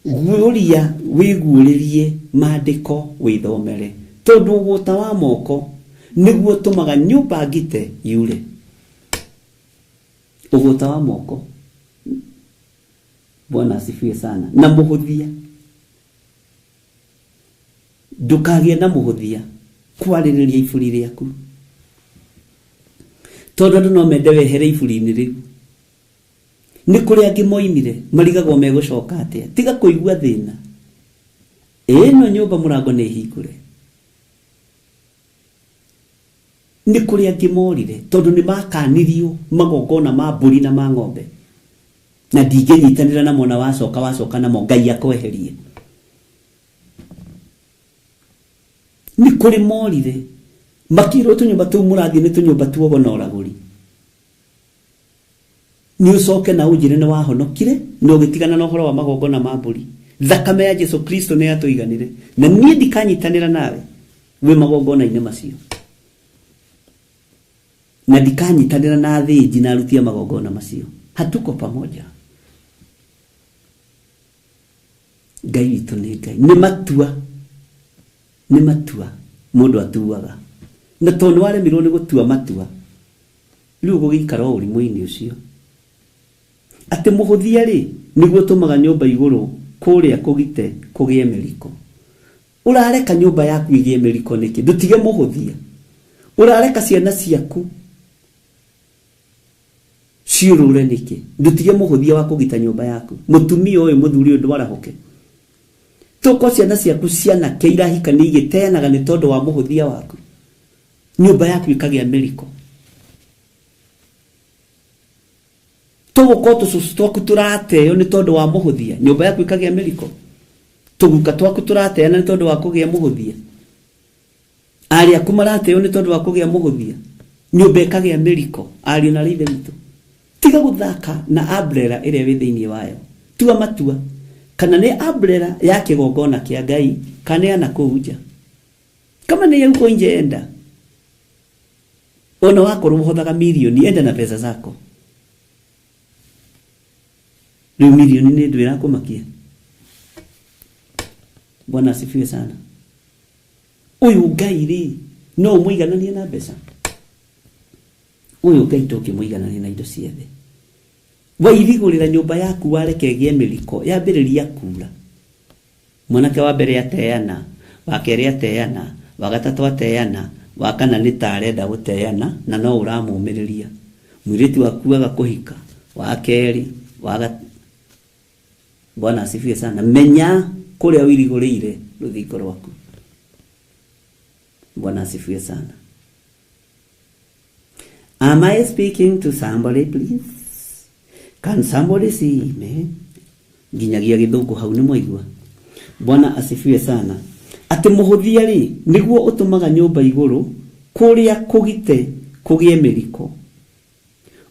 Guria wiguririe maandiko withomere. Tondu uguta wa moko niguo tumaga nyumba gite yure. Uguta wa moko. Bwana asifiwe sana. Na muhuthia. Ndukage na muhuthia kwaririria ifuri riaku. Tondu andu no mende wehere ifuri-ini riu. Ni kuri angi moimire marigagwo megucoka atia. Tiga kuigua thina. Eno nyumba murango ni hingure. Ni kuri angi morire tondu ni makanirio magongona ma mburi na ma ng'ombe. Na ndingenyitanira na mona wacoka na mo Ngai akweherie. Ni kuri morire makiro tunyumba tu murathi ni tunyumba tuogo na uraguri. Ni ucoke na ujire ni wahonokire no gitigana na uhoro wa magongona ma mburi. Thakame ya Jesu Kristo ni atuiganire na nie ndikanyitanira nawe we magongona-ini macio. Na ndikanyitanira na thĩnji na aruti a magongona macio. Hatuko pamoja. Ngai witu ni Ngai. Ni matua mundu atuaga. Na tondu waremirwo ni gutua matua riu gugikara urimu-ini ucio. Ati muhuthia ri niguo tumaga nyumba iguru kuria kugite kugie miriko. Urareka nyumba yaku igie miriko niki? Ndutige muhuthia. Urareka ciana ciaku ciurure niki? Ndutige muhuthia wa kugita nyumba yaku. Mutumia uyu muthuri uyu ndwarahoke. toko ciana ciaku ciana keirahika ni igiteanaga ni tondu wa muhuthia waku nyumba yaku ikagĩa mĩriko tuguko tucucu twaku turateo ni tondu wa muhuthia nyumba yaku ikagĩa mĩriko tuguka twaku turateana ni tondu wa kugĩa muhuthia ari aku marateo ni tondu wa kugĩa muhuthia nyumba ikagĩa mĩriko ari na rithe witu tiga guthaka na umbrella ĩrĩa wĩ thĩinĩ wayo tua matua kana ni umbrella ya kĩgongona kĩa Ngai kana yana kũnja kama ni yuko nje enda ona wakorwo ũhothaga milioni enda na pesa zako ni milioni ni ndwira kumakia Bwana asifiwe sana uyu Ngai ri no muigananie na mbeca uyu Ngai tukimũiganania na indo ciothe wairigurira nyumba yaku wareke mĩriko yambĩrĩria kura mwanake wa mbere ateana wa kerĩ ateana wa gatatũ ateana wa kana nĩ tarenda gũteana na no ũramũmĩrĩria mwĩrĩtu waku agakũhika wa kerĩ Bwana asifiwe sana menya kũrĩa wirigũrĩire rũthingo rwaku Bwana asifiwe sana. Am I speaking to somebody, please? Can somebody see me? Ginyagia githungu hau ni mwaigua. Bwana asifiwe sana. Ati muhuthia ri niguo utumaga nyumba iguru kuria kugite kugie miriko.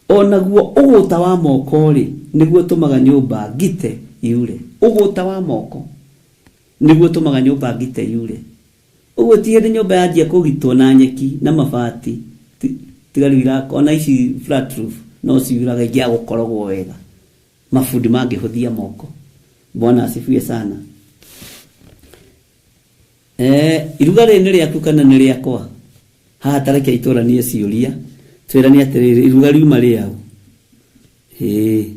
Onaguo uguta wa moko ri niguo utumaga nyumba gite yure. Uguta wa moko niguo utumaga nyumba gite yure. Uguo tiende nyumba yanjia kugitwo na nyeki na mabati. Tigali wirako ona ici flat roof no ciwiraga igia gukorogwo wega mafundi mangihuthia moko Bwana asifiwe sana iruga rĩ nĩ rĩaku kana nĩ rĩakwa haha tareke itura nie ciuria twirani atiriri iruga riuma rĩau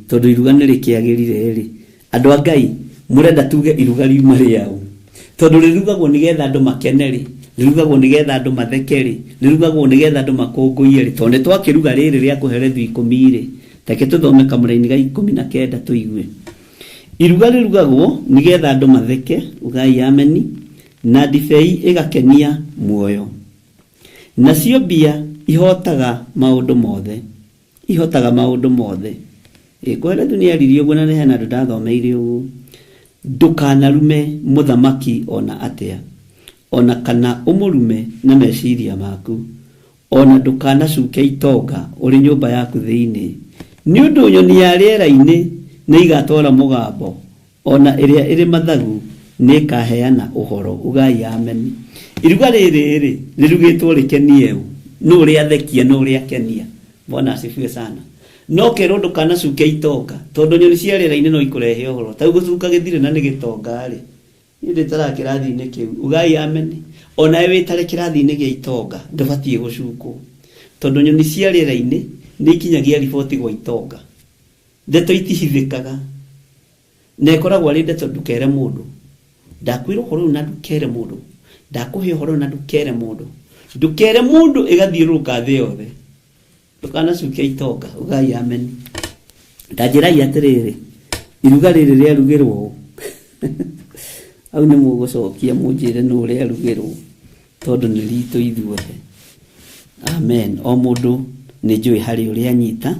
tondu iruga nĩ rĩkĩagĩrire rĩ andũ a Ngai mũrenda tuge iruga riuma rĩau tondu rĩrugagwo nĩgetha andũ makeneri rĩrugagwo nĩgetha andũ mathekeri rĩrugagwo nĩgetha andũ makũngũiye rĩ tondu twakiruga rĩrĩ rĩa kuherethu 10 rĩ take tuthome kamũraini ga 19 tuigue iruga rĩrugagwo nĩgetha andũ matheke ugai ameni na ndibei igakenia muoyo nacio mbia ihotaga maundu mothe kuherethu ni aririo guo na nĩ hena andũ ndathomeire ũguo ndukanarume muthamaki ona atia ona kana umurume na meciria maku ona ndukanacuke itonga uri nyumba yaku thiini ni undu nyoni ya rĩera-inĩ nĩ igatwara mugambo ona ĩrĩa ĩrĩ mathagu nĩ kaheana uhoro ugai amen iruga rĩrĩ rĩrugĩtwo rĩkenie no rĩa thekia no rĩa kenia Bwana asifiwe sana no kero ndukanacuke itonga tondu nyoni cia rĩera-inĩ no ikurehe uhoro ta gucuka gĩthire na nĩ gĩtonga rĩ inde tara kirathi-inĩ kĩu ugai amen ona we tare kirathi-inĩ gĩa itonga ndũbatie gucukwo tondu nyoni cia rĩera-inĩ nĩ ikinyagia riboti gwa itonga ndeto itihithĩkaga na ikoragwo arĩ ndeto ndukere mũndũ ndakwĩra ũhoro na ndukere mũndũ ndakuhe ũhoro na ndukere mũndũ igathiũrũrũka thĩ yothe ndukanacukia itonga ugai amen ndanjĩrai atĩrĩrĩ iruga rĩrĩ rĩarugĩrwo au nĩ mũgũcokia mũnjĩre no rĩarugĩrwo tondu nĩ ritũ ithuothe amen o mũndũ nĩ njũĩ harĩ ũrĩa anyita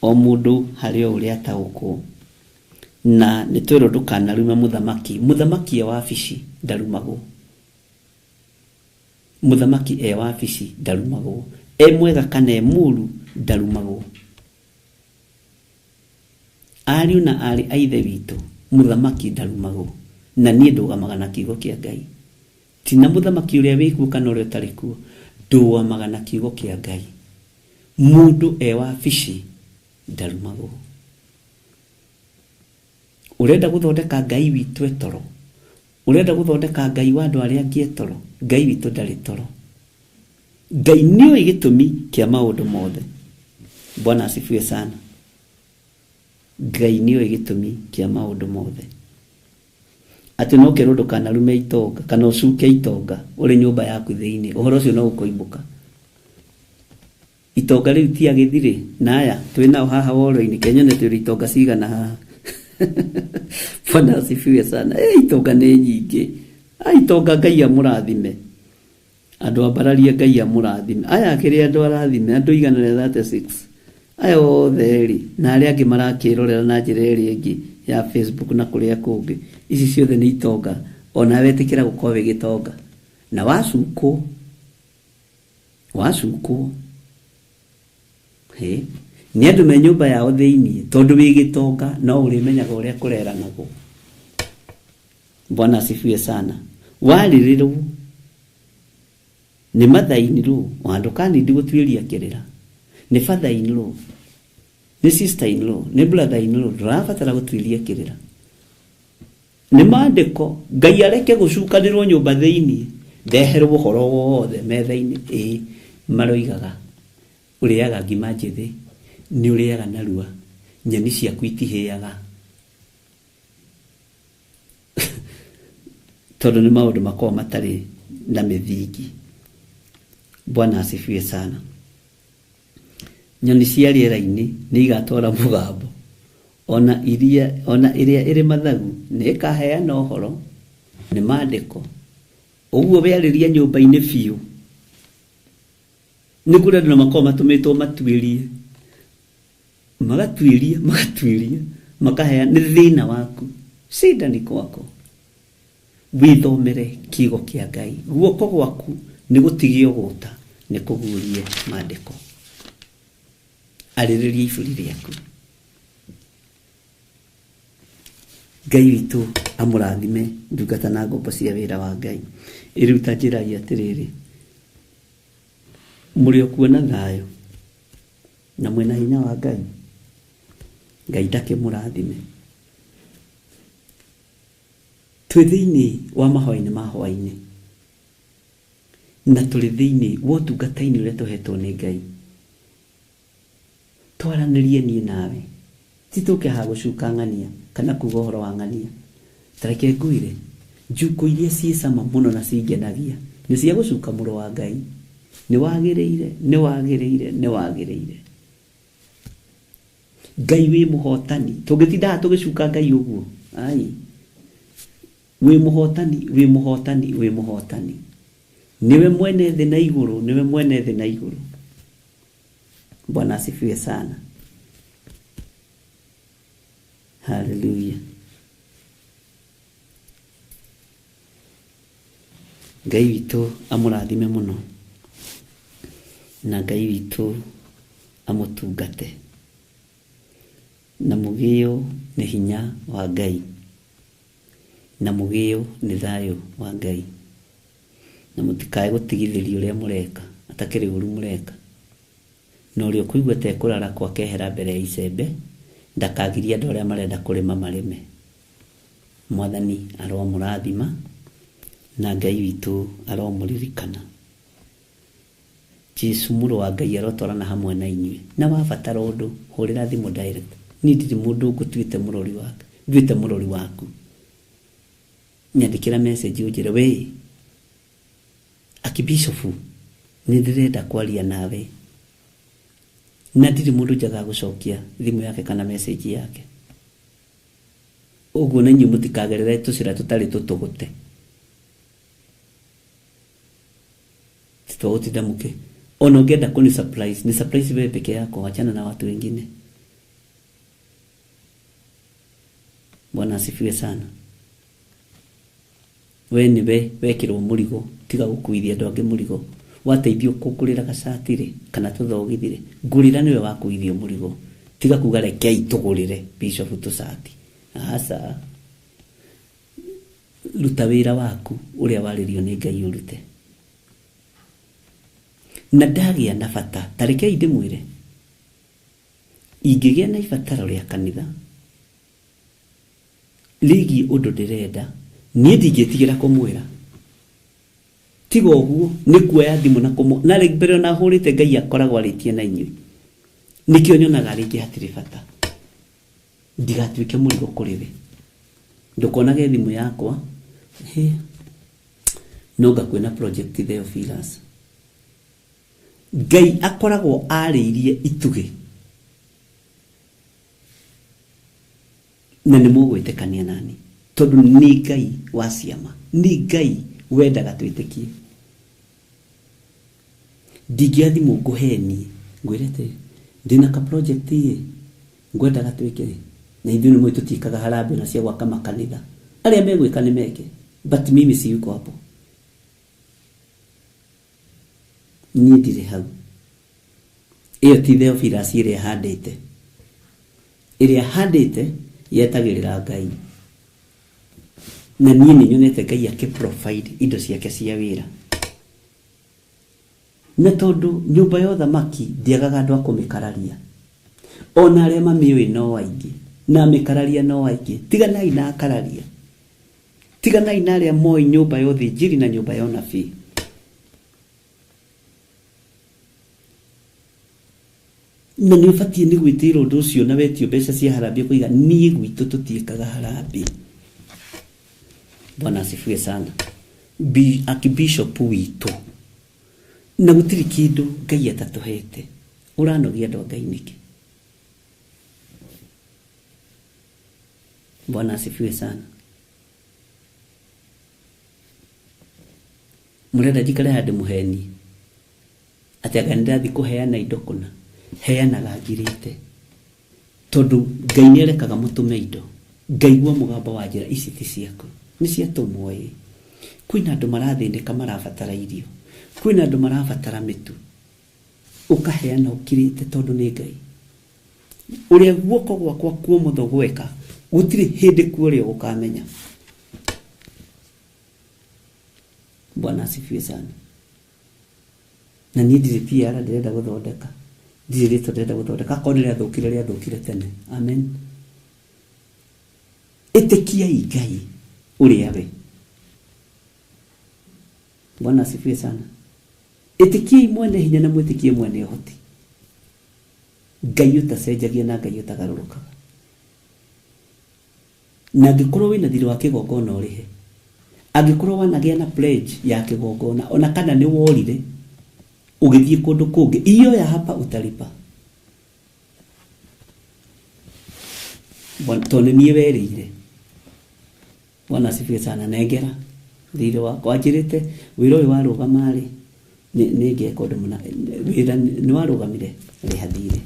o mũndũ harĩ ũrĩa ataũkwo na nĩ twĩrwo ndũkanarume muthamaki e wabici ndarumagwo muthamaki e wabici ndarumagwo e mwega kana e mũru ndarumagwo ariũ na arĩ a ithe witũ muthamaki ndarumagwo na niĩ ndũgamaga na kiugo kĩa Ngai tina muthamaki ũrĩa wĩkuo kana ũrĩa ũtarĩ kuo ndũgamaga na kiugo kĩa Ngai mũndũ e wabici ndarumagwo urenda guthondeka Ngai witũ etoro urenda guthondeka Ngai wa andũ arĩa angĩ etoro Ngai witũ ndarĩ toro Ngai nĩoĩ gĩtũmi kĩa maũndũ mothe Bwana asifiwe sana Ngai nĩoĩ gĩtũmi kĩa maũndũ mothe ati no kero ndũkanarume itonga kana ũcuke itonga uri nyumba yaku thĩinĩ ũhoro ũcio no ũkoimbũka itonga rĩu ti agĩthire naya twĩnao haha woro-inĩ Kenya nĩ twĩrĩ itonga cigana haha Bwana asifiwe sana. Itonga nĩ nyingĩ. Itonga Ngai amũrathime. Andũ ambararia Ngai amũrathime. Aya akĩrĩ andũ arathime, andũ 136. Aya othe rĩ, na arĩa angĩ marakĩrorera na njĩra ĩrĩa ĩngĩ ya Facebook na kũrĩa kũngĩ. Ici ciothe nĩ itonga. Ona wetĩkĩra gũkorwo wĩgĩtonga. Na wacukwo. Nĩ andũ me nyũmba yao thĩinĩ, tondũ wĩgĩtonga no ũrĩmenyaga ũrĩa kũreranagwo. Bwana asifiwe sana. Warĩrĩrwo nĩ mother-in-law, handũ kanindi gũtuĩria kĩrĩra. Nĩ father-in-law, nĩ sister-in-law, nĩ brother-in-law, ndũrabatara gũtuĩria kĩrĩra. Nĩ maandĩko, Ngai areke gũcukanĩrwo nyũmba thĩinĩ, ndeherwo ũhoro wothe metha-inĩ. Maroigaga ũrĩaga ngima njĩthĩ, nĩ ũrĩaga narua, nyeni ciaku itihĩaga. Tondũ nĩ maũndũ makorwo matarĩ na mĩthingi. Bwana asifiwe sana. Nyoni cia rĩera-inĩ nĩ igatwara mũgambo. Ona ĩrĩa ĩrĩ mathagu nĩ ĩkaheana ũhoro. Nĩ maandĩko. Ũguo wĩarĩria nyũmba-inĩ biũ. Nĩ kũrĩ andũ makorwo matũmĩtwo matuĩrie. Magatuĩria. Makaheana nĩ thĩna waku. Shida ni kwako. Wĩthomere kiugo kĩa Ngai. Guoko gwaku nĩ gũtigia ũgũta, nĩ kũguũrie maandĩko. Arĩrĩria iburi rĩaku. Ngai witũ amũrathime ndungata na ngombo cia wĩra wa Ngai. Iruta njĩra atĩrĩrĩ. Mũrĩ kuona thayũ na mwena hinya wa Ngai. Ngai ndakĩmũrathime. Twĩ thĩinĩ wa mahoya-inĩ ma hwaĩ-inĩ. Na tũrĩ thĩinĩ wa ũtungata-inĩ ũrĩa tũhetwo nĩ Ngai. Twaranĩrie niĩ nawe. Ti tũke ha gũcuka ng'ania kana kuuga ũhoro wa ng'ania. Tareke ngwĩre, njukũ iria ciĩ cama mũno na cingenagia nĩ cia gũcuka mũrũ wa Ngai. Nĩ wagĩrĩire. Ngai wĩ mũhotani. Tũngĩtinda tũgĩcuka Ngai ũguo. Wĩ mũhotani. Niwe mwene thĩ na igũrũ. Bwana asifiwe sana. Hallelujah. Ngai witũ amũrathime mũno. Na Ngai witũ amũtungate. Na mũgĩo nĩ hinya wa Ngai. Na mũgĩo nĩ thayũ wa Ngai. Na mũtikae gũtigithĩria ũrĩa mũreka, atakĩrĩ ũru mũreka. Na ũrĩa ũkũigua tekũrara kwakehera mbere ya icembe, ndakagiria andũ arĩa marenda kũrĩma marĩme. Mwathani aromũrathima na Ngai witũ aromũririkana. Jesu mũrũ wa Ngai arotwarana hamwe na inyuĩ. Na wabatara ũndũ, hũrĩra thimũ direct. Niĩ ndirĩ mũndũ ngũtuĩte mũrori wake, nduĩte mũrori waku. Nyandĩkĩra message ũnjĩre, we Akibishofu, nĩ ndĩrenda kwaria nawe. Na ndirĩ mũndũ njaga gũcokia thimũ yake kana message yake. Ũguo na inyuĩ mũtikagerere tũcĩra tũtarĩ tũtũgũte. Tũgũtinda mũkĩ. Ona ũngĩenda kũni surprise, ni surprise wewe peke yako, achana na watu wengine. Bwana asifiwe sana. We niwe wekĩrwo mũrigo, tiga gũkuithia andũ angĩ mũrigo. Wateithio kũgũrĩra gacatire kana tũthogithire, ngũrĩra niwe wakuithio mũrigo. Tiga kuga rekei tũgũrĩre Bishop tũcati. Asa ruta wĩra waku ũrĩa warĩrio nĩ Ngai ũrute. Na ndagĩa na bata, tarekei ndĩmwĩre, ingĩgĩa na ibataro rĩa kanitha rĩgiĩ ũndũ ndĩrenda, niĩ ndingĩtigĩra kũmwĩra. Tiga ũguo nĩ kuoya thimũ na kũmũ na mbere na hũrĩte Ngai akoragwo arĩtie na inyuĩ. Nikĩo nyonaga rĩngĩ hatirĩ bata. Ndigatuĩke mũrigo kũrĩ we. Ndũkonage thimũ yakwa, no ngakwĩna project Theophilus. Ngai akoragwo arĩirie itugĩ. na nĩ mũgwĩtĩkania nani tondũ nĩ Ngai wa ciama, nĩ Ngai wendaga twĩtĩkie. Ndingĩathimwo ngũheni ngwĩrete ndĩna ka project ngwendaga twĩke, na ithuĩ nĩ mũĩ tũtiĩkaga harambĩ na cia gwaka makanitha. Arĩa megwĩka nĩ meke, but mimi siyuko hapo. Niĩ ndirĩ hau. Ĩyo ti Theophilus ĩrĩa handĩte. Ĩrĩa handĩte yetagĩrĩra Ngai. Na niĩ nĩ nyonete Ngai akĩ-provide indo ciake cia wĩra. Na tondũ nyũmba ya ũthamaki ndiagaga andũ a kũmĩkararia. Ona arĩa mamĩũĩ no aingĩ, na mĩkararia no aingĩ. Tiganai na akararia. Tiganai na arĩa moĩ nyũmba ya ũthĩnjĩri na nyũmba ya ũnabii. Na nĩ ũbatiĩ nĩ gwĩtĩra ũndũ ũcio na wetio mbeca cia harambĩ kũiga niĩ gwitũ tũtiĩkaga harambĩ. Bwana asifiwe sana. Archbishop witũ. Na gũtirĩ kĩndũ Ngai atatũhete. Ũranogia andũ a Ngai nĩkĩ? Bwana asifiwe sana. Mũrenda njikare handũ mũheni. Atĩ anga nĩndathiĩ kũheana indo kũna. Heanaga ngirĩte. Tondũ Ngai nĩerekaga mũtũme indo. Ngaigua mũgambo wa njĩra ici ti ciaku. Nĩ ciatũmwo ĩ. Kwĩna andũ marathĩnĩka marabatara irio. Kwĩna andũ marabatara mĩtu. Ũkaheana ũkirĩte tondũ nĩ Ngai. Ũrĩa guoko gwakwa kwa ũmotho gweka, gũtirĩ hĩndĩ kuoria gũkamenya. Bwana asifiwe sana. Na niĩ ndirĩ PR ndĩrenda gũthondeka. Ndirĩ rĩtwa ndĩrenda gũthondeka. Akorwo rĩathũkire tene. Amen. Ĩtĩkiai Ngai ũrĩa we. Bwana asifiwe sana. Ĩtĩkiai mwene hinya na mwĩtĩkie mwene ũhoti. Ngai ũtacenjagia na Ngai ũtagarũrũkaga. Na angĩkorwo wĩna thirĩ wa kĩgongona ũrĩhe. Angĩkorwo wanagĩa na pledge ya kĩgongona, ona kana nĩ worire ũgĩthiĩ kũndũ kũngĩ, iyo ya hapa utalipa. Tondũ niĩ werĩire. Bwana asifiwe sana. Negera thirĩ wakwa njĩrĩte wĩra ũyũ warũgama rĩ nĩngeka ũndũ mũna. Wĩra nĩ warũgamire rĩha thirĩ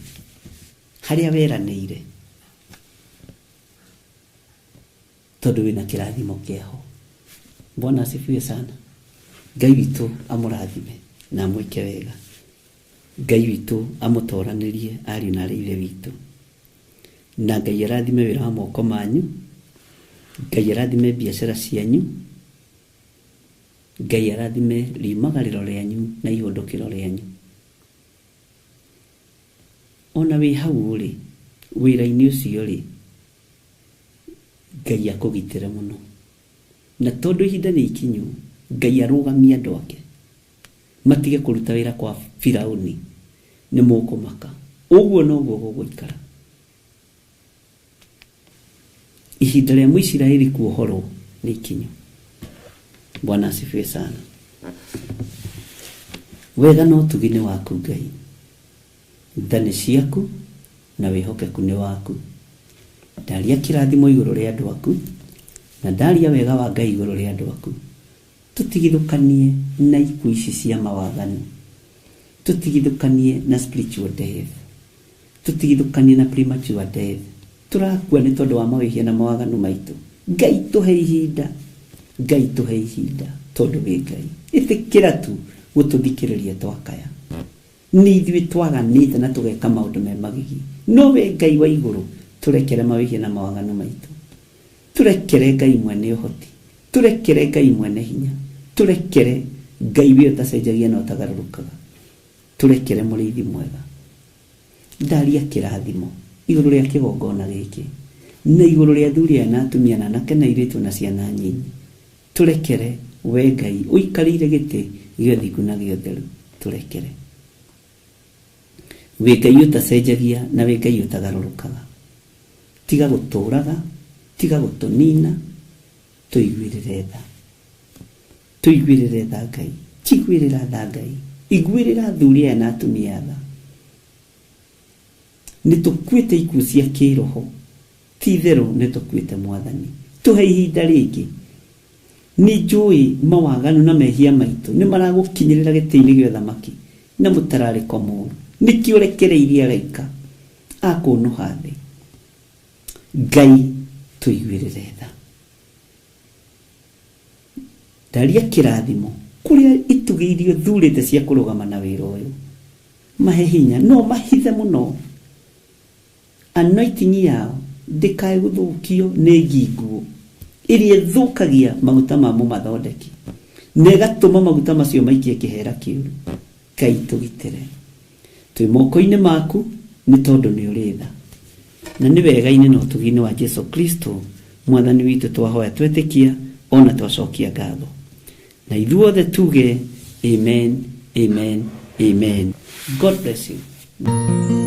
harĩa weranĩire, tondũ wĩna kĩrathimo kĩaho. Bwana asifiwe sana. Ngai witũ amũrathime na amwĩke wega. Ngai witũ amũtoranĩrie ariũ na arĩ ithe witũ. Na Ngai arathime wĩra wa moko manyu. Ngai arathime biacara cianyu. Ngai arathime riumagarĩro rĩanyu na ihũndũkĩro rĩanyu. Ona wĩ hau rĩ, wĩra-inĩ ũcio rĩ, Ngai akũgitĩre mũno. Na tondũ ihinda nĩ ikinyu, Ngai arũgamia andũ ake. Matige kũruta wĩra kwa Firaũni. Nĩ mũkũmaka. Ũguo noguo gũgũikara. Ihinda rĩa Mũisiraeli kuohorwo nĩ ikinyu. Bwana asifiwe sana. Wega no ũtugi nĩ waku Ngai. Tha nĩ ciaku na wĩhokeku nĩ waku. Ndaria kĩrathimo igũrũ rĩa andũ aku, na ndaria wega wa Ngai igũrũ rĩa andũ aku. Tũtigithũkanie na ikuũ ici cia mawaganu. Tũtigithũkanie na spiritual death. Tũtigithũkanie na premature death. Tũrakua nĩ tondũ wa mawĩhia na mawaganu maitũ. Ngai tũhe ihinda. Ngai tũhe ihinda tondũ wĩ Ngai. Ĩtĩkĩra tu gũtũthikĩrĩria twakaya. Nĩ ithuĩ twaganĩte na tũgeka maũndũ me magigi. No we Ngai wa igũrũ tũrekere mawĩhia na mawaganu maitũ. Tũrekere Ngai mwene ũhoti. Tũrekere Ngai mwene hinya. Tũrekere Ngai we ũtacenjagia na ũtagarũrũkaga. Tũrekere mũrĩithi mwega. Ndaria kĩrathimo igũrũ rĩa kĩgongona gĩkĩ, na igũrũ rĩa athuri aya na atumia na anake na airĩtu na ciana nyinyi. Tũrekere we Ngai ũikarĩire gĩtĩ gĩa ũthingu na gĩa ũtheru. Tũrekere we Ngai ũtacenjagia na we Ngai ũtagarũrũkaga. Tiga gũtũũraga, tiga gũtũnina. Tũiguĩrĩre tha. Tũiguĩrĩre tha Ngai. Tiguĩrĩra tha Ngai. Iguĩrĩra athuri aya na atumia tha. Nĩ tũkuĩte ikuũ cia kĩroho, ti-itherũ nĩ tũkuĩte Mwathani, tũhe ihinda rĩngĩ. Nĩ njũĩ mawaganu na mehia maitũ nĩ maragũkinyĩrĩra gĩtĩ-inĩ gĩa ũthamaki na mũtararĩko mũũru, nĩkĩ ũrekereirie araika akũnũha thĩ. Ngai tũiguĩrĩre tha. Ndaria kĩrathimo kũrĩa itugĩ iria thurĩte cia kũrũgama na wĩra ũyũ, mahe hinya, no mahithe mũno. Anointing yao ndĩkae gũthũkio nĩ ngingo ĩrĩa ĩthũkagia maguta ma mũmathondeki na ĩgatũma maguta macio maikie kĩhera kĩũru. Ngai tũgitĩre, twĩ moko-inĩ maku nĩ tondũ nĩ ũrĩ tha, na nĩ wega-inĩ na ũtugi-inĩ wa Jesu Kristo Mwathani witũ twahoya twetĩkia ona twacokia ngatho, na ithuothe tuge amen, amen, amen. God bless you.